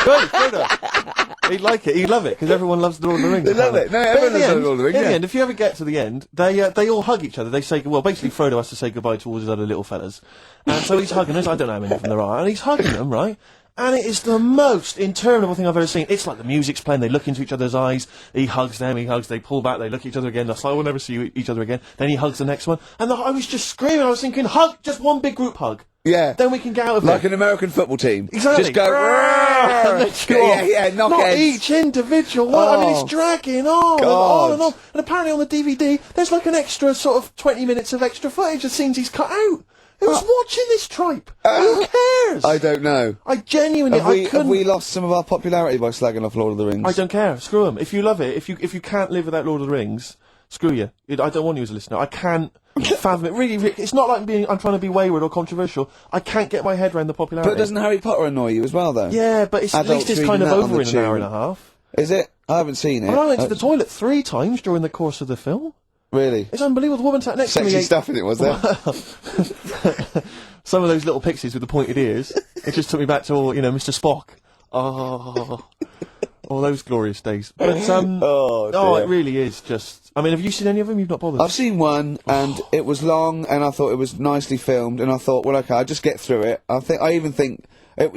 Right, Frodo. He'd like it. He'd love it, because everyone loves the Lord of the Rings. They love it. No, But everyone in loves the Lord of the Rings, In yeah. the end, if you ever get to the end, they all hug each other. They say, well, basically Frodo has to say goodbye to all his other little fellas. And so he's hugging us. I don't know how many of them there are. And he's hugging them, right? And it is the most interminable thing I've ever seen. It's like the music's playing, they look into each other's eyes, he hugs them, they pull back, they look at each other again, that's like, we'll never see each other again. Then he hugs the next one. And I was just screaming, I was thinking, hug, just one big group hug. Yeah. Then we can get out of Like it. an American football team. Exactly. Just go, And then go off. yeah, knock Not heads. each individual one. I mean, Oh. it's dragging on and God. on and on. And apparently on the DVD, there's like an extra sort of 20 minutes of extra footage of scenes he's cut out. Who's watching this tripe? Who cares? I don't know. I genuinely, I Have couldn't. we lost some of our popularity by slagging off Lord of the Rings? I don't care. Screw them. If you love it, if you can't live without Lord of the Rings, screw you. I don't want you as a listener. I can't fathom it. Really, it's not like I'm trying to be wayward or controversial. I can't get my head around the popularity. But doesn't Harry Potter annoy you as well, though? Yeah, but at Adults least it's reading kind of that on over the in an hour tube. and a half. Is it? I haven't seen it. I went to the toilet 3 times during the course of the film. Really? It's unbelievable. The woman sat next to me. Sexy stuff in it, was there? Some of those little pixies with the pointed ears. It just took me back to all, Mr. Spock. Oh, all those glorious days. But Oh, dear. it really is just. I mean, have you seen any of them? You've not bothered. I've seen one, and it was long, and I thought it was nicely filmed, and I thought, well, okay, I'll just get through it. I even think, it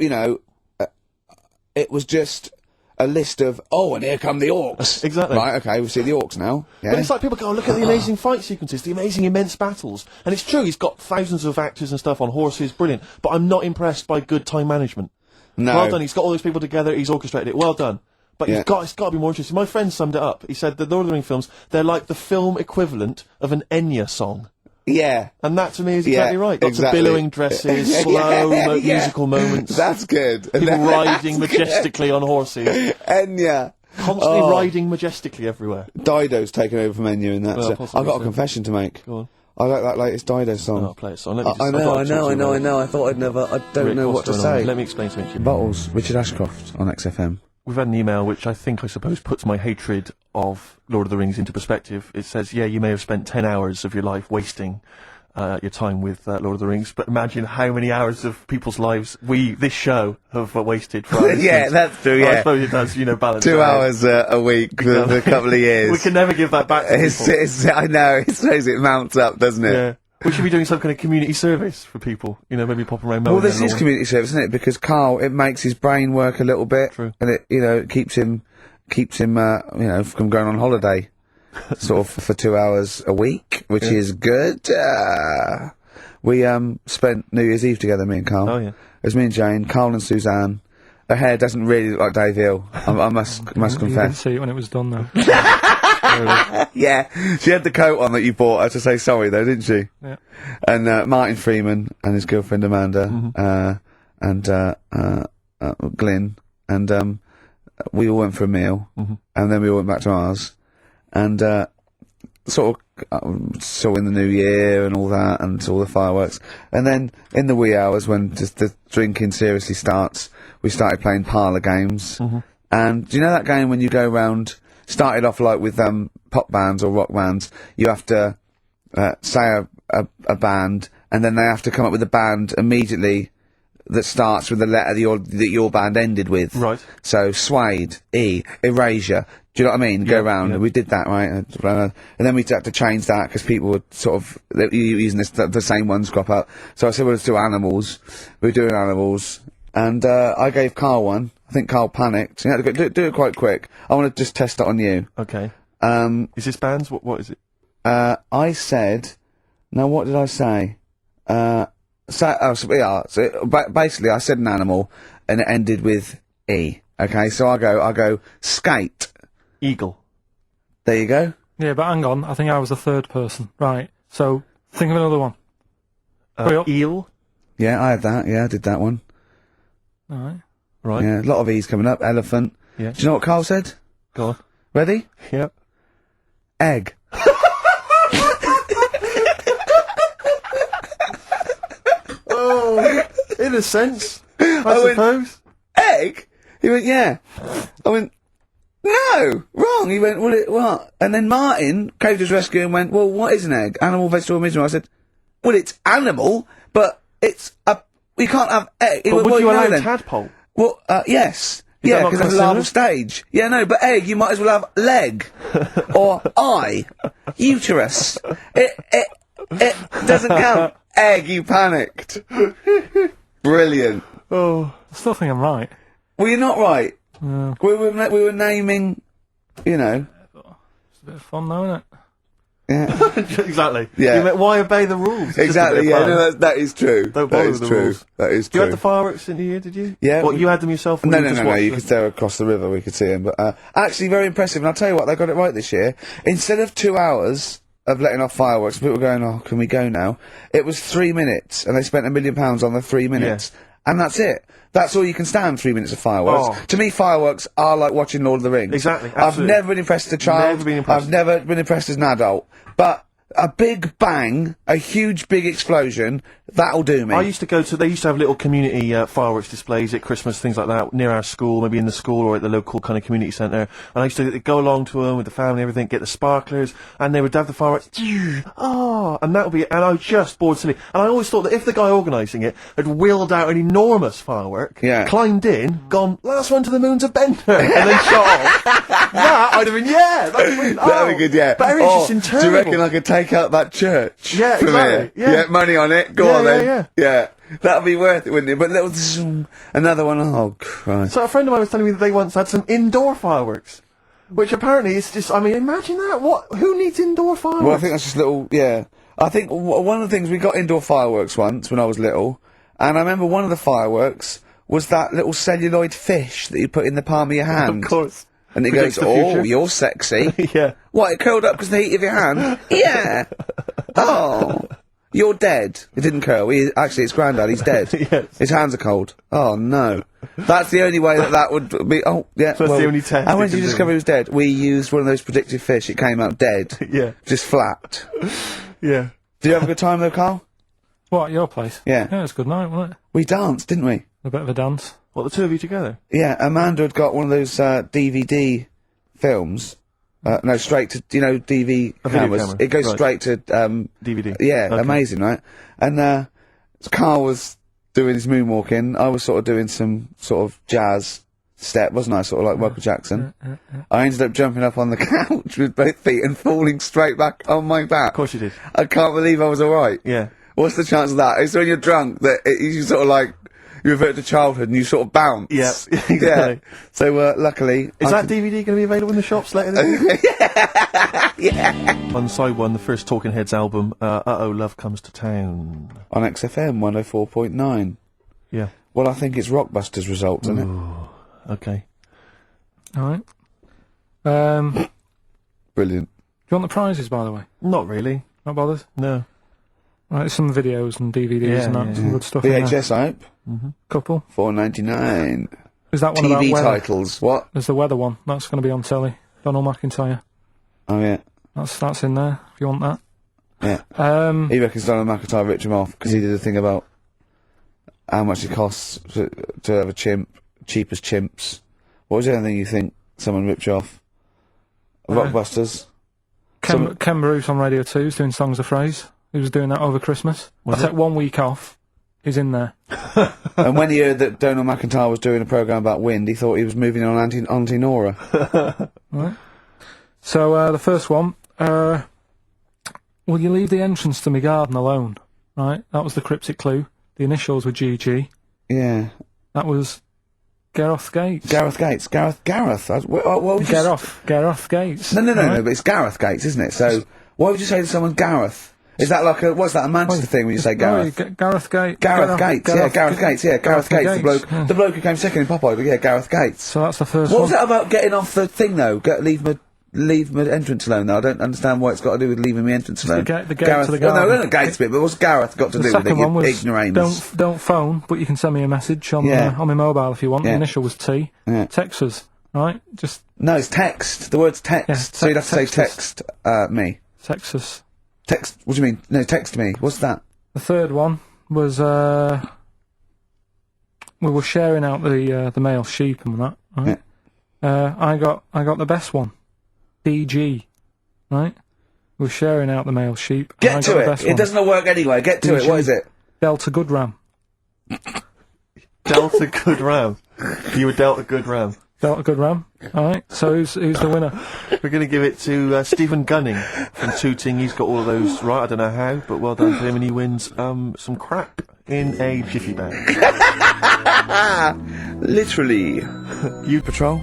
was just a list of, and here come the orcs. Exactly. Right, okay, we see the orcs now. Yeah. But it's like people go, look at the amazing fight sequences, the amazing immense battles. And it's true, he's got thousands of actors and stuff on horses, brilliant. But I'm not impressed by good time management. No. Well done, he's got all those people together, he's orchestrated it, well done. But Yeah. it's got to be more interesting. My friend summed it up. He said the Lord of the Rings films, they're like the film equivalent of an Enya song. Yeah. And that to me is exactly right. Lots exactly. of billowing dresses, slow musical moments. That's good. People riding majestically on horses. Enya. Constantly riding majestically everywhere. Dido's taken over from Enya in that. Well, So possibly I've got a so. confession to make. Go on. I like that latest Dido song. Oh, play it song. Let me just, I I've got to talk to you about it. know. I thought I'd never. I don't Rick, know what's what to going on? say. Let me explain something to you. Bottles, Richard Ashcroft on XFM. We've had an email which I suppose puts my hatred of Lord of the Rings into perspective. It says, yeah, you may have spent 10 hours of your life wasting your time with Lord of the Rings, but imagine how many hours of people's lives this show, have wasted for our Yeah, listeners. that's true, I yeah. suppose it does, balance 2 it out. hours a week for a couple of years. We can never give that back to people. I know, it shows it mounts up, doesn't it? Yeah. We should be doing some kind of community service for people, maybe popping around mowing Well, this their is lawn. community service, isn't it? Because Carl, it makes his brain work a little bit, True. and it keeps him, from going on holiday, sort of for 2 hours a week, which is good. We spent New Year's Eve together, me and Carl. Oh, yeah. It was me and Jane, Carl and Suzanne. Her hair doesn't really look like Dave Hill. I must You didn't confess. see it when it was done, though. Yeah, she had the coat on that you bought her to say sorry, though, didn't she? Yeah. And Martin Freeman and his girlfriend Amanda, and Glyn, and we all went for a meal, and then we all went back to ours, and sort of saw in the new year and all that, and all the fireworks, and then in the wee hours when just the drinking seriously starts, we started playing parlour games, and do you know that game when you go round? Started off like with pop bands or rock bands. You have to say a band, and then they have to come up with a band immediately that starts with the letter that your band ended with. Right. So Suede, E, Erasure. Do you know what I mean? Go round. yeah. We did that, right? And then we had to change that because people were sort of using the same ones crop up. So I said, well, let's do animals. We were doing animals. And I gave Carl one. I think Carl panicked. You had to do it quite quick. I want to just test it on you. Okay. Is this bands? What is it? I said, now what did I say? Basically I said an animal and it ended with E. Okay, so I go skate. Eagle. There you go. Yeah, but hang on. I think I was the third person. Right. So, think of another one. Hurry up. Eel. Yeah, I had that. Yeah, I did that one. All right. Right. Yeah, a lot of E's coming up. Elephant. Yeah. Do you know what Carl said? Go on. Ready? Yep. Egg. Oh, in a sense, I suppose. Egg? He went, yeah. I went, no, wrong. He went, well, what? And then Martin came to his rescue and went, well, what is an egg? Animal, vegetable, mineral. I said, well, it's animal, but it's you can't have egg. But would you allow tadpole? Well, yes. Is Yeah, that not because it's a considered? larval stage. Yeah, no, but egg, you might as well have leg. Or eye. Uterus. It doesn't count. Egg, you panicked. Brilliant. Oh. I still think I'm right. Well, you're not right. No. We were naming, you know. It's a bit of fun, though, isn't it? Yeah. Exactly. Yeah. You meant, why obey the rules? It's just a Exactly, bit of yeah, fun. no, that is true. Don't that bother is with the true. rules. That is You true. had the fireworks in here, did you? Yeah, What, we- you had them yourself? Or No, you no, just no, no, watched you them? could stare across the river, we could see him. But actually very impressive, and I'll tell you what, they got it right this year. Instead of 2 hours of letting off fireworks, people were going, oh, can we go now? It was 3 minutes, and they spent £1 million on the 3 minutes. And that's it. That's all you can stand, 3 minutes of fireworks. Oh. To me, fireworks are like watching Lord of the Rings. Exactly, I've absolutely. never been impressed as a child. Never been impressed. I've never been impressed as an adult. But a big bang, a huge big explosion, that'll do me. I used to go to, they used to have little community fireworks displays at Christmas, things like that, near our school, maybe in the school or at the local kind of community centre. And I used to go along to them with the family and everything, get the sparklers, and they would have the fireworks, oh, and that would be, and I was just bored silly. And I always thought that if the guy organising it had wheeled out an enormous firework, Yeah. climbed in, gone, last one to the moon's a bender, and then shot off, that, I'd have been, yeah, that'd be, That'd be good, yeah. But everything's just Do you interminable. reckon I could take out that church? Yeah, from exactly, here? yeah. Money on it. Go Yeah, on yeah, then. Yeah. That'd be worth it, wouldn't it? But little zoom, another one. Oh Christ. So a friend of mine was telling me that they once had some indoor fireworks, which apparently is just, I mean, imagine that. What? Who needs indoor fireworks? Well, I think that's just little. Yeah. I think one of the things we got indoor fireworks once when I was little, and I remember one of the fireworks was that little celluloid fish that you put in the palm of your hand. Of course. And it Predicts goes, the oh, future." you're sexy. Yeah. What, it curled up because of the heat of your hand? Yeah. Oh. You're dead. It didn't curl. Actually, it's Grandad. He's dead. Yes. His hands are cold. Oh, no. That's the only way that would be... Oh, yeah. So that's the only test And when it did you can do. discover he was dead? We used one of those predictive fish. It came out dead. Yeah. Just flat. Yeah. Did you have a good time, though, Carl? What, at your place? Yeah. Yeah, it was a good night, wasn't it? We danced, didn't we? A bit of a dance. What, the two of you together? Yeah, Amanda had got one of those DVD films. No, straight to, DV A video cameras. camera, It goes right. straight to... DVD. Yeah, Okay. amazing, right? And Carl was doing his moonwalking. I was sort of doing some sort of jazz step, wasn't I? Sort of like Michael Jackson. I ended up jumping up on the couch with both feet and falling straight back on my back. Of course you did. I can't believe I was alright. Yeah. What's the chance of that? It's when you're drunk that you sort of like, you revert to childhood and you sort of bounce. Yeah, exactly. Yeah. So, luckily... Is that DVD going to be available in the shops later this year? Yeah. On side one, the first Talking Heads album, Uh-Oh, Love Comes to Town. On XFM 104.9. Yeah. Well, I think it's Rockbusters results, isn't it? Okay. All right. Do you Brilliant. want the prizes, by the way? Not really. Not bothered? No. Right, there's some videos and DVDs Yeah, and that, yeah, some good stuff in there. VHS, I hope. Couple. $4.99. Is that one about TV weather? titles. What? There's the weather one. That's going to be on telly. Donald McIntyre. Oh, yeah. That's in there, if you want that. Yeah. He reckons Donald McIntyre ripped him off because he did a thing about how much it costs to have a chimp, cheap as chimps. What was the other thing you think someone ripped you off? Rockbusters. Ken Bruce on Radio 2 is doing Songs of Phrase. He was doing that over Christmas. I took 1 week off. He's in there. And when he heard that Donald McIntyre was doing a programme about wind, he thought he was moving on Auntie Nora. Right. So, the first one, will you leave the entrance to my garden alone? Right, that was the cryptic clue. The initials were GG. Yeah. That was Gareth Gates. Gareth Gates. Gareth. What would you Gareth Gates. No, right? but it's Gareth Gates, isn't it? So, why would you say to someone Gareth? Is that like what's that, a Manchester thing when you say Gareth? No, Gareth Gates. Gareth Gates, Gareth Gates, Gates. the bloke who came second in Popeye, but yeah, Gareth Gates. So that's the first What one. was that about getting off the thing though? Leave my leave my entrance alone, though. I don't understand what it's got to do with leaving my entrance alone. The gate Gareth, to the well, garden. no, the gate's bit, but what's Gareth got to The do with it, second one you was ignoramus? don't phone, but you can send me a message on Yeah. on my mobile if you want. Yeah. The initial was T. Yeah. Text us, right? Just No, it's text. The word's text. Yeah, So you'd have to say text me. text us. Text, what do you mean? No, text me. What's that? The third one was we were sharing out the male sheep and that. Right? I got the best one, DG, right? We were sharing out the male sheep. and I Get got to the it. best It one. doesn't work anyway. Get to DG. it. What is it? Delta Good Ram. Delta Good Ram. You were Delta Good Ram. Delta Good Ram. All right. So who's the winner? We're going to give it to Stephen Gunning from Tooting. He's got all of those right. I don't know how, but well done to him, and he wins some crap in a jiffy bag. Literally. You patrol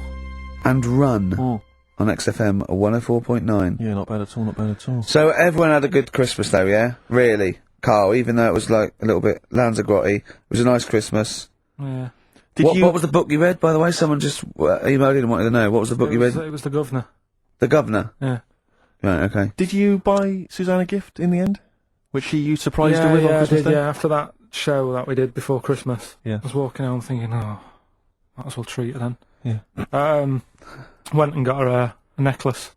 and run Mm. on XFM 104.9. Yeah, not bad at all. Not bad at all. So everyone had a good Christmas, though, yeah? Really? Carl, even though it was like a little bit Lanzagrotte, it was a nice Christmas. Yeah. What was the book you read, by the way? Someone just emailed in and wanted to know. What was the book you read? It was The Governor. The Governor? Yeah. Right, okay. Did you buy Suzanne a gift in the end? Which you surprised her with on I Christmas did, Day? yeah. After that show that we did before Christmas, Yeah. I was walking home thinking, oh, might as well treat her then. Yeah. Went and got her a necklace.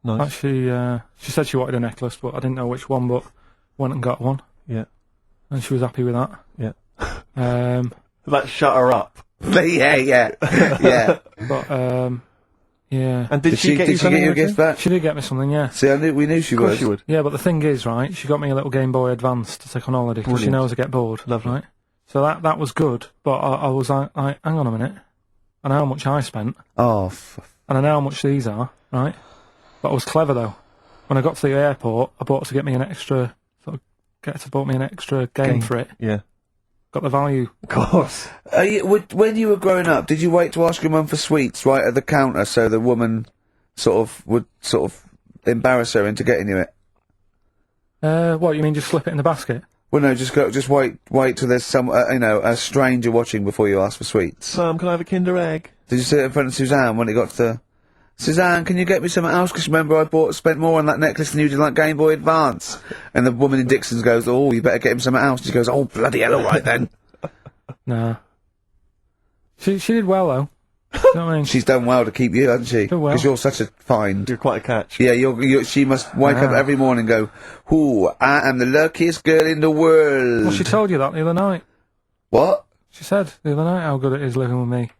Nice. Actually, she said she wanted a necklace, but I didn't know which one, but went and got one. Yeah. And she was happy with that. Yeah. But, That shut her up. yeah. Yeah. yeah. And did she get you something? your gift back? She did get me something, yeah. See, we knew she Of course would. she would. Yeah, but the thing is, right, she got me a little Game Boy Advance to take on holiday because she Brilliant. knows I get bored. Lovely. Right? So that was good, but I was like, hang on a minute. I know how much I spent, Oh, and I know how much these are, right? But I was clever, though. When I got to the airport, I bought her to get me an extra, bought me an extra game for it. Yeah. Got the value. Of course. when you were growing up, did you wait to ask your mum for sweets right at the counter so the woman would embarrass her into getting you it? What, you mean just slip it in the basket? Well, no, just wait till there's some, a stranger watching before you ask for sweets. Can I have a Kinder Egg? Did you sit in front of Suzanne when it got to, Suzanne, can you get me something else? Because remember I spent more on that necklace than you did like Game Boy Advance. And the woman in Dixon's goes, oh, you better get him something else. She goes, oh, bloody hell, all right then. Nah. She did well, though. You know what I mean? She's done well to keep you, hasn't she? Done well. Because you're such a find. You're quite a catch. Yeah, she must wake up every morning and go, ooh, I am the luckiest girl in the world. Well, she told you that the other night. What? She said the other night how good it is living with me.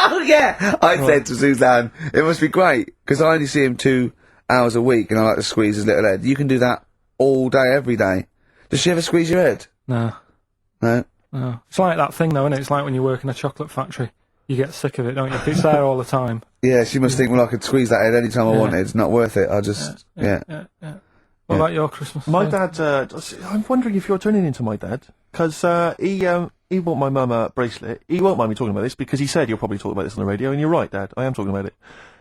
Oh, yeah! I said to Suzanne, it must be great, because I only see him 2 hours a week, and I like to squeeze his little head. You can do that all day, every day. Does she ever squeeze your head? No. No? No. It's like that thing, though, isn't it? It's like when you work in a chocolate factory. You get sick of it, don't you? If it's there all the time. Yeah, she must think, well, I could squeeze that head any time I wanted. It's not worth it. I just, yeah. What about your Christmas? My day? dad, I'm wondering if you're turning into my dad, because he bought my mum a bracelet. He won't mind me talking about this, because he said you'll probably talk about this on the radio, and you're right, Dad, I am talking about it.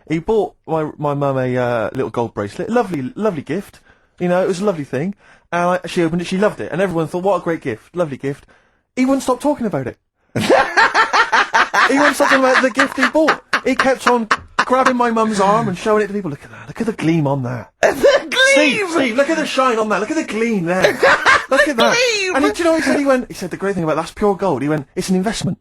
He bought my mum a little gold bracelet, lovely gift, you know, it was a lovely thing, and she opened it, she loved it, and everyone thought, what a great gift, lovely gift. He wouldn't stop talking about it. He wouldn't stop talking about the gift he bought. He kept on grabbing my mum's arm and showing it to people. Look at that. Look at the gleam on that. The gleam! Steve, look at the shine on that. Look at the gleam there. Look at that. Gleam! And do you know what he said? He said the great thing about that's pure gold. He went, it's an investment.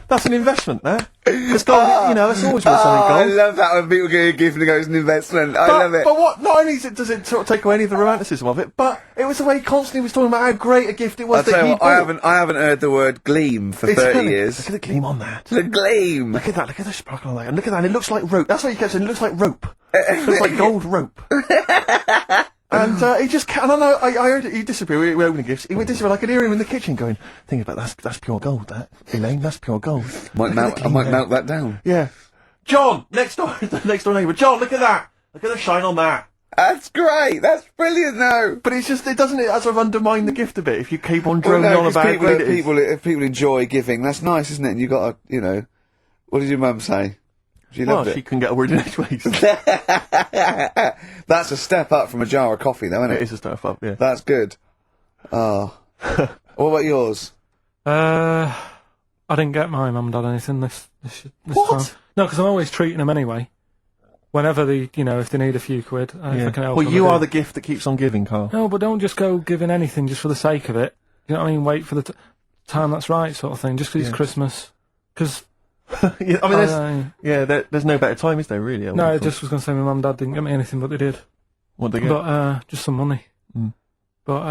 That's an investment there. Because gold, you know, it's always worth something I gold. love that when people get a gift and it goes an investment. I love it. But what? Not only does it sort of take away any of the romanticism of it, but it was the way he constantly was talking about how great a gift it was I'll that tell he you what, bought. I haven't heard the word gleam for 30 years. Look at the gleam on that. The gleam. Look at that. Look at the sparkle on that. And look at that. It looks like rope. That's what he kept saying. It looks like rope. It looks like gold rope. And he just, and I know, I heard it, he disappeared, we were opening gifts, he went disappeared, I could hear him in the kitchen going, think about that's pure gold, that, Elaine, that's pure gold. I might melt that down. Yeah. John, next door neighbour, John, look at that! Look at the shine on that! That's great, that's brilliant though. But it's just, it doesn't sort of undermine the gift a bit, if you keep on Well, droning no, on 'cause about how great it is. if people enjoy giving, that's nice, isn't it? And you got to, you know, what did your mum say? She Well, loved she it. couldn't get a word in edgeways. That's a step up from a jar of coffee though, isn't It it? is a step up, yeah. That's good. Oh. What about yours? I didn't get my mum and dad anything this What? time. No, because I'm always treating them anyway. Whenever if they need a few quid, if I can help Well, them, you I do. are the gift that keeps on giving, Carl. No, but don't just go giving anything just for the sake of it. You know what I mean? Wait for the time that's right, sort of thing. Just 'cause it's Christmas. Because yeah, I mean, there's no better time, is there? Really? no, I just was going to say my mum and dad didn't get me anything, but they did. What they get? But just some money. Mm. But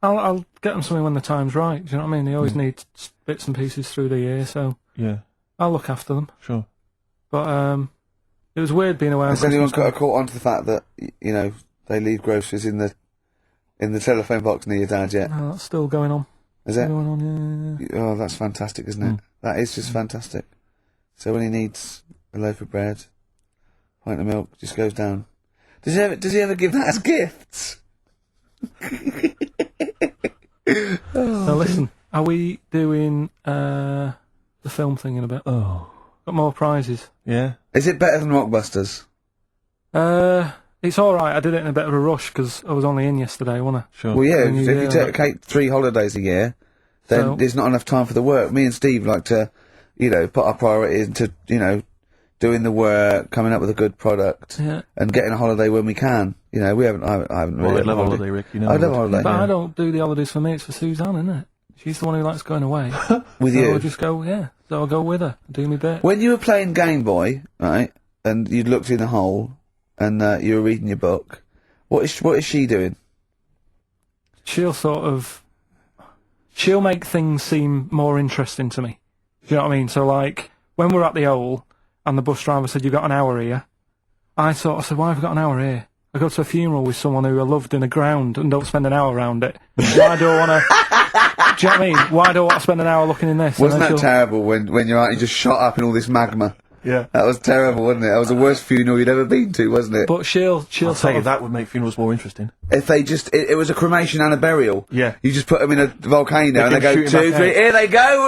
I'll get them something when the time's right. Do you know what I mean? They always need bits and pieces through the year, so Yeah, I'll look after them. sure. But it was weird being away. Has anyone got a caught on to the fact that they leave groceries in the telephone box near your dad yet? No, that's still going on. Is it? Going on, yeah. Oh, that's fantastic, isn't it? That is just fantastic. So when he needs a loaf of bread, pint of milk, just goes down. Does he ever give that as gifts? Now listen, are we doing the film thing in a bit? Oh, Got more prizes. yeah. Is it better than Rockbusters? It's all right. I did it in a bit of a rush because I was only in yesterday, wasn't I? Sure. Well, yeah. When you If you do take 3 holidays a year, then So- there's not enough time for the work. Me and Steve like to, put our priority into, doing the work, coming up with a good product, Yeah. and getting a holiday when we can. I haven't Well, really. I had love a holiday, Rick. You know. I love a holiday. But I don't do the holidays for me. It's for Suzanne, isn't it? She's the one who likes going away. with So you. I'll just go. Yeah. So I'll go with her. Do me bit. When you were playing Game Boy, right, and you'd looked in a hole, and you were reading your book, what is she doing? She'll make things seem more interesting to me. Do you know what I mean? So like when we're at the Owl and the bus driver said you've got an hour here, I sort of said, why have I got an hour here? I go to a funeral with someone who I loved in the ground and don't spend an hour around it. Why do I want to? Do you know what I mean? Why do I want to spend an hour looking in this? Wasn't And then that terrible when you're out, you just shot up in all this magma? Yeah. That was terrible, wasn't it? That was the worst funeral you'd ever been to, wasn't it? But she'll I'll tell sort you, of, that would make funerals more interesting. If they it was a cremation and a burial. Yeah. You just put them in a volcano and they can go shoot 'em 2, back 3, out. here they go,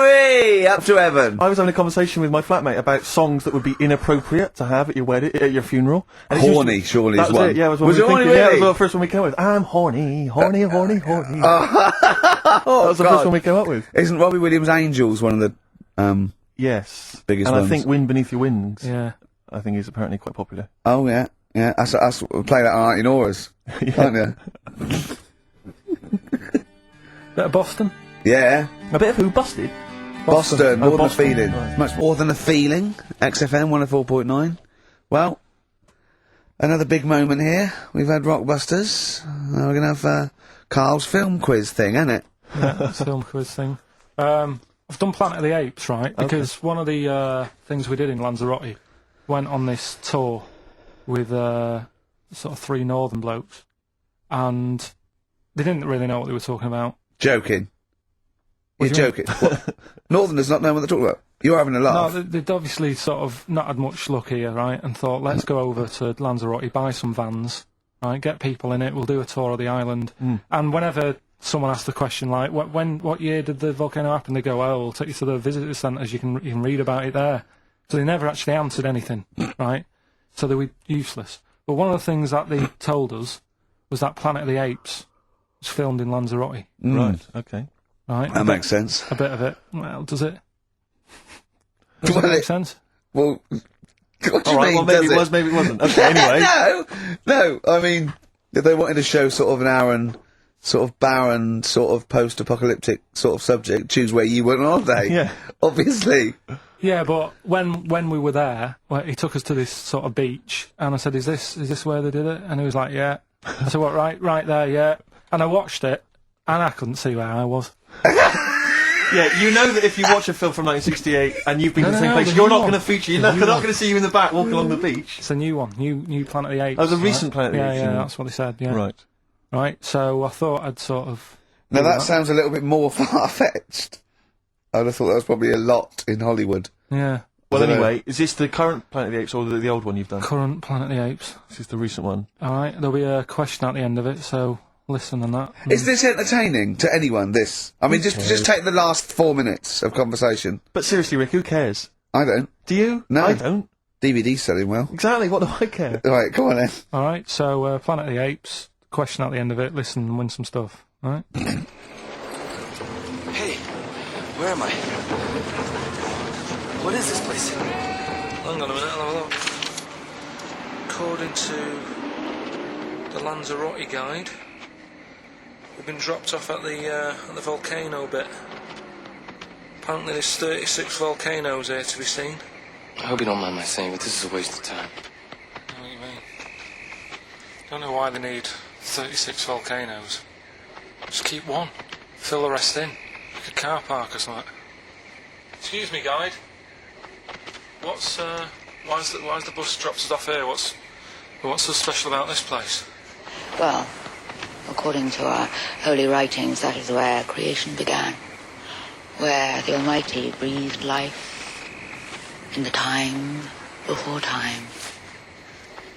whee, up to heaven. I was having a conversation with my flatmate about songs that would be inappropriate to have at your wedding, at your funeral. And it's Horny, usually- surely that is was one. it, yeah, it was one Was we it were horny, thinking, Yeah, it really? was the first one we came up with. I'm horny, horny, horny, horny. Oh, That was the God. first one we came up with. Isn't Robbie Williams' Angels one of the, Yes. Biggest and ones. I think Wind Beneath Your Wings, yeah. I think is apparently quite popular. oh yeah, us play that on in Auras, can't you? Bit of Boston. Yeah. A bit of Who Busted? Boston, more Oh, than a Boston, feeling. right. Much more than a feeling. XFM 104.9. Well, another big moment here. We've had Rockbusters. Now we're going to have Carl's film quiz thing, ain't it? Yeah, that's the film quiz thing. I've done Planet of the Apes, right? Because one of the things we did in Lanzarote went on this tour with sort of 3 northern blokes, and they didn't really know what they were talking about. Joking. What You're do you joking. What? Northerners not knowing what they're talking about. You're having a No, laugh. they'd obviously sort of not had much luck here, right? And thought, let's go over to Lanzarote, buy some vans, right? Get people in it. We'll do a tour of the island. And whenever someone asks the question like, what year did the volcano happen? They go, oh, we'll take you to the visitor centres. You can read about it there. So they never actually answered anything, right? So they were useless. But one of the things that they told us was that Planet of the Apes was filmed in Lanzarote, Right, okay. right? That makes sense. A bit of it. Well, does it? Well, Does it make it- sense? Well, what do you All right, mean, well, maybe does it was, maybe it wasn't. Okay, anyway. No, I mean, if they wanted to show sort of an Aaron, sort of barren, sort of post-apocalyptic sort of subject, choose where you went on holiday. Yeah. Obviously. Yeah, but when we were there, well, he took us to this sort of beach, and I said, "Is this where they did it?" And he was like, "Yeah." I said, "What? Right there, yeah." And I watched it, and I couldn't see where I was. Yeah, you know that if you watch a film from 1968 and you've been to the same No, place, the you're new not one. going to feature. The They're new not one. going to see you in the back walking along the beach. It's a new one, new Planet of the Apes. Oh, the right? recent Planet of the Apes, you Yeah, mean. that's what they said. Yeah, Right. right. So I thought I'd sort of. Now do that sounds a little bit more far-fetched. I would have thought that was probably a lot in Hollywood. Yeah, Well, I don't anyway, is this the current Planet of the Apes or the old one you've done? current Planet of the Apes. This is the recent one. All right, there'll be a question at the end of it, so listen on that. Is this entertaining to anyone, this? I mean, just take the last 4 minutes of conversation. But seriously, Rick, who cares? I don't. Do you? No. I don't. DVD's selling well. Exactly, what do I care? Right, come on then. All right, so Planet of the Apes. Question at the end of it. Listen and win some stuff. All right. Hey, where am I? What is this place? Hang on a minute, I'll have a look. According to the Lanzarote guide, we've been dropped off at the volcano bit. Apparently there's 36 volcanoes here to be seen. I hope you don't mind my saying, but this is a waste of time. I know what you mean. Don't know why they need 36 volcanoes. Just keep one. Fill the rest in. Like a car park or something. Excuse me, guide. Why's the bus dropped us off here? What's so special about this place? Well, according to our holy writings, that is where creation began. Where the Almighty breathed life in the time before time.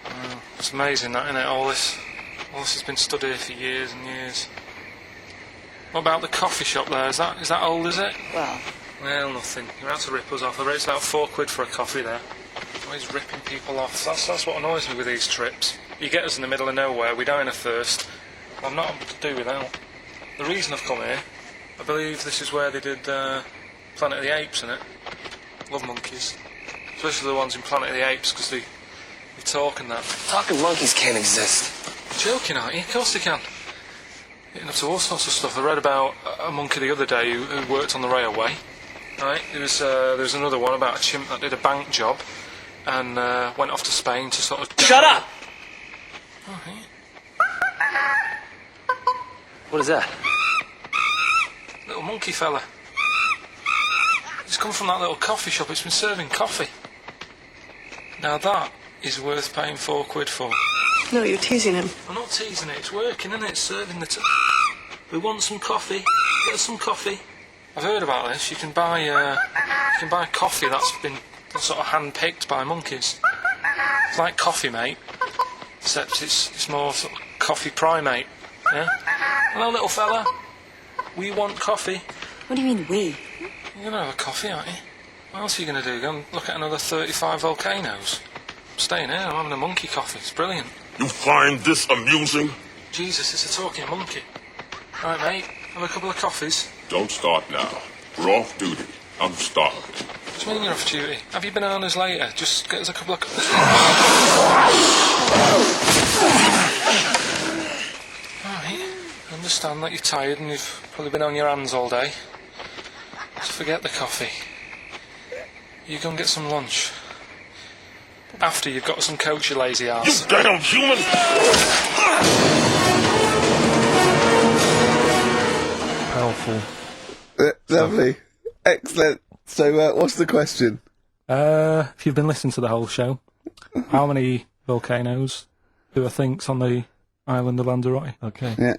Well, it's amazing that, isn't it? All this has been stood here for years and years. What about the coffee shop there? Is that old, is it? Well, nothing. You're out to rip us off. I bet it's about £4 for a coffee there. Always ripping people off. That's what annoys me with these trips. You get us in the middle of nowhere, we die in a thirst. I'm not able to do without. The reason I've come here, I believe this is where they did Planet of the Apes, innit? Love monkeys. Especially the ones in Planet of the Apes, because they talk and that. Talking monkeys can't exist. Joking, aren't you? Of course they can. Getting up to all sorts of stuff. I read about a monkey the other day who worked on the railway. Right, there was another one about a chimp that did a bank job and went off to Spain to sort of... Shut up! Oh, hey. What is that? Little monkey fella. It's come from that little coffee shop. It's been serving coffee. Now that is worth paying £4 for. No, you're teasing him. I'm not teasing it. It's working, isn't it? It's serving the... We want some coffee. Get us some coffee. I've heard about this. You can buy coffee that's been sort of hand-picked by monkeys. It's like Coffee Mate, except it's more sort of coffee primate. Yeah. Hello, little fella. We want coffee. What do you mean, we? You're gonna have a coffee, aren't you? What else are you gonna do? Go and look at another 35 volcanoes? I'm staying here. I'm having a monkey coffee. It's brilliant. You find this amusing? Jesus, it's a talking monkey. All right, mate. Have a couple of coffees. Don't start now. We're off duty. I'm starving. What do you mean you're off duty? Have you been on us later? Just get us a couple of coffees. Alright. I understand that you're tired and you've probably been on your hands all day. So forget the coffee. You go and get some lunch. After you've got some coach, you lazy ass. You damn human! Powerful. Lovely. Excellent. So, what's the question? If you've been listening to the whole show, how many volcanoes do I think's on the island of Lanzarote? Okay. Yeah.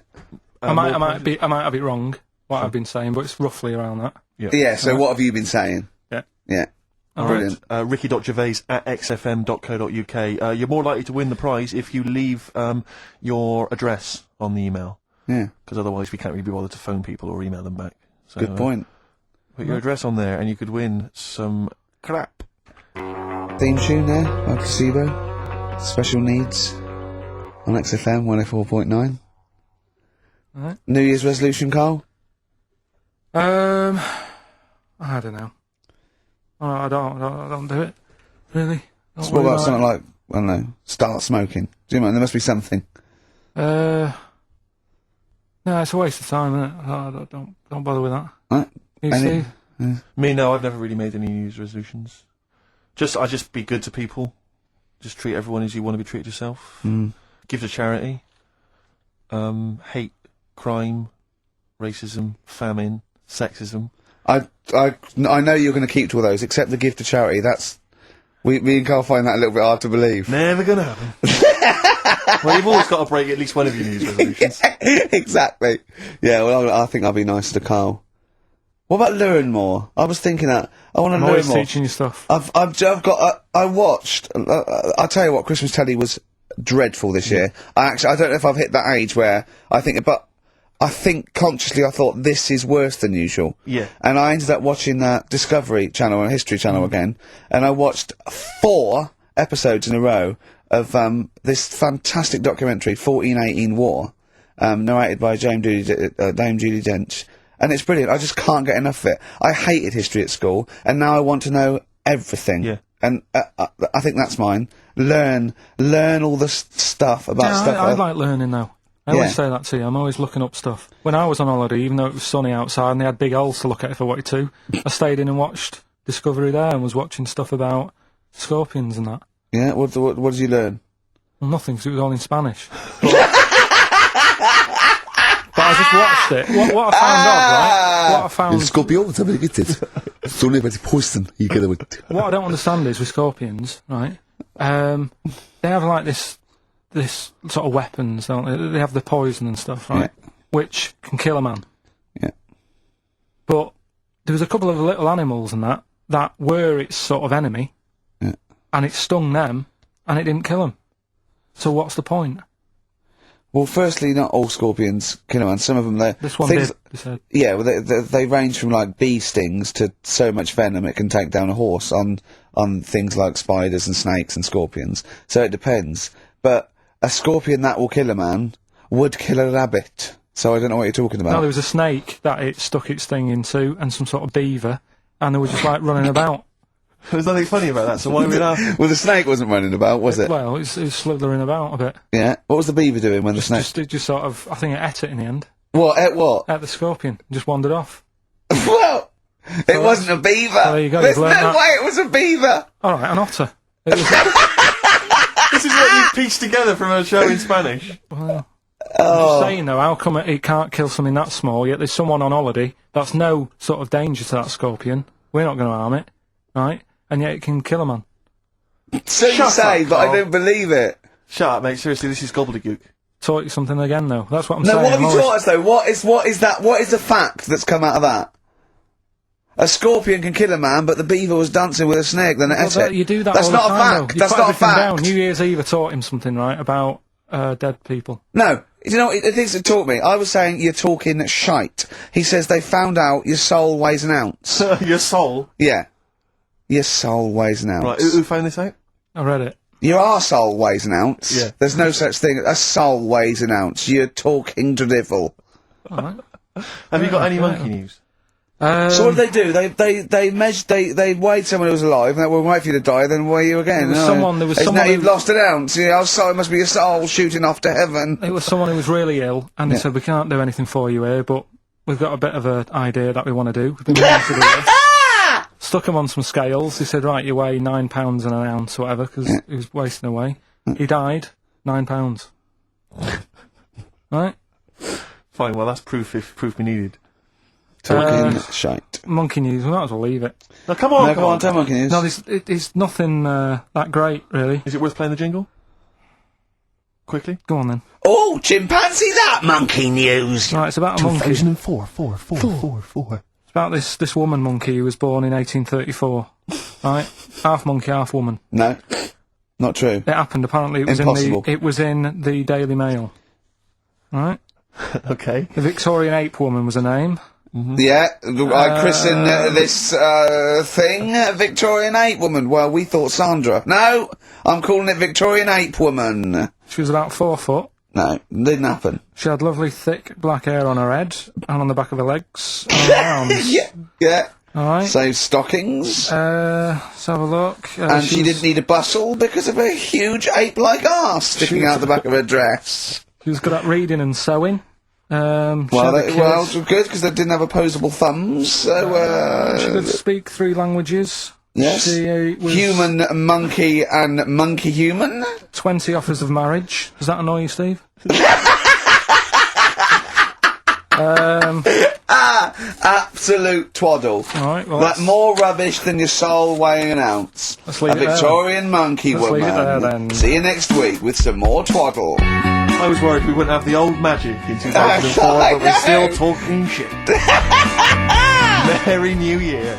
I might have it wrong, what I've been saying, but it's roughly around that. Yeah, so what have you been saying? Yeah. Yeah. Brilliant. Ricky.gervais at xfm.co.uk. You're more likely to win the prize if you leave your address on the email. Yeah. Because otherwise we can't really be bothered to phone people or email them back. So, Good point. Put your address on there and you could win some crap. Theme tune there by Placebo. Special Needs on XFM 104.9. Alright. New Year's resolution, Carl? I don't know. I don't do it. Really. So what about something like, I don't know, start smoking? Do you mind? There must be something. No, it's a waste of time, isn't it? Don't bother with that. Right. You see? Me, no, I've never really made any New Year's resolutions. I just be good to people. Just treat everyone as you want to be treated yourself. Give to charity. Hate crime, racism, famine, sexism. I know you're going to keep to all those, except the give to charity. Me and Carl find that a little bit hard to believe. Never gonna happen. Well, you've always got to break at least one of your New Year's resolutions. Exactly. Yeah, well, I think I'll be nice to Carl. What about learn more? I was thinking that. I want to I'm learn always more. teaching you stuff. I've got. I watched. I'll tell you what. Christmas telly was dreadful this year. I don't know if I've hit that age where I think consciously I thought this is worse than usual. Yeah. And I ended up watching that Discovery Channel and History Channel again, and I watched 4 episodes in a row of this fantastic documentary, 1418 War, narrated by Dame Judi Dench. And it's brilliant. I just can't get enough of it. I hated history at school, and now I want to know everything. Yeah. And I think that's mine. Learn all the stuff about stuff. I like learning though. I always Yeah. say that to you. I'm always looking up stuff. When I was on holiday, even though it was sunny outside and they had big holes to look at if I wanted to, I stayed in and watched Discovery there and was watching stuff about scorpions and that. Yeah, what did you learn? Well, nothing, because it was all in Spanish. But I just watched it. What I found odd, right? What I found... Scorpion, somebody get it. It's only about poison. You get it. What I don't understand is with scorpions, right? They have like this sort of weapons, don't they? They have the poison and stuff, right? Yeah. Which can kill a man. Yeah. But there was a couple of little animals and that were its sort of enemy, Yeah. and it stung them, and it didn't kill them. So what's the point? Well, firstly, not all scorpions kill man. Some of them, they This one things, did, they said. Yeah, well, they range from like bee stings to so much venom it can take down a horse on things like spiders and snakes and scorpions. So it depends. But a scorpion that will kill a man would kill a rabbit. So I don't know what you're talking about. No, there was a snake that it stuck its thing into, and some sort of beaver, and they were just like running about. There's nothing funny about that, so why are we laughing? Well, the snake wasn't running about, was it? Well, it was slithering about a bit. Yeah. What was the beaver doing when the snake? It just sort of, I think it ate it in the end. What? Ate what? Ate the scorpion. Just wandered off. Well, it wasn't a beaver. there you go, There's you've no learned that. way it was a beaver. All right, an otter. It was, This is what you pieced together from a show in Spanish. well, I'm just saying though, how come it can't kill something that small, yet there's someone on holiday that's no sort of danger to that scorpion. We're not going to harm it, right? And yet it can kill a man. So you Shut say, up, but I Carl. don't believe it. Shut up, mate. Seriously, this is gobbledygook. Taught you something again though. That's what I'm No, saying. what have I'm you always- taught us though? What is that? What is the fact that's come out of that? A scorpion can kill a man, but the beaver was dancing with a snake, then it Well, ate it. you do that That's all not the a time, fact. though. You That's put not a everything fact. down. New Year's Eve I taught him something, right, about dead people. No. You know, it is it taught me. I was saying you're talking shite. He says they found out your soul weighs an ounce. Your soul. Yeah. Your soul weighs an ounce. Right, who found this out? I read it. Your arsehole weighs an ounce. Yeah. There's no such thing. A soul weighs an ounce. You're talking drivel. All right. Have you got any monkey news? So what did they do? They weighed someone who was alive, and they will wait for you to die, then weigh you again. There was It's someone now you've who- lost an ounce. You know, so it must be your soul shooting off to heaven. It was someone who was really ill, and they Yeah. said, we can't do anything for you here, but we've got a bit of an idea that we want to do. We've been meaning to do this. Stuck him on some scales. He said, right, you weigh 9 pounds and an ounce or whatever, because he was wasting away. He died, 9 pounds. Right? Fine, well, that's proof if proof be needed. Talking shite. Monkey news, we might as well leave it. Now, come on, No, come on, tell Monkey News. No, it's nothing that great, really. Is it worth playing the jingle? Quickly? Go on then. Oh, chimpanzee that Monkey News. Right, it's about a monkey. 2004, It's about this woman monkey who was born in 1834. Right? Half monkey, half woman. No, not true. It happened, apparently. Impossible. It was in the Daily Mail. Right? Okay. The Victorian ape woman was her name. Yeah, I christen this thing Victorian Ape Woman. Well, we thought Sandra. No, I'm calling it Victorian Ape Woman. She was about 4 foot. No, didn't happen. She had lovely thick black hair on her head and on the back of her legs and her arms. Yeah. Alright. Save stockings. Let's have a look. And she didn't need a bustle because of a huge ape-like arse sticking out the back of her dress. She was good at reading and sewing. She had a Well, kid. good, because they didn't have opposable thumbs, so, She could speak 3 languages. yes. She was Human, monkey, and monkey-human. 20 offers of marriage. Does that annoy you, Steve? Absolute twaddle. Alright, well, Like more rubbish than your soul weighing an ounce. Let's leave a it there. Victorian monkey Let's leave woman. it there, then. See you next week with some more twaddle. I was worried we wouldn't have the old magic in 2004, I but we're still know. talking shit. Merry New Year.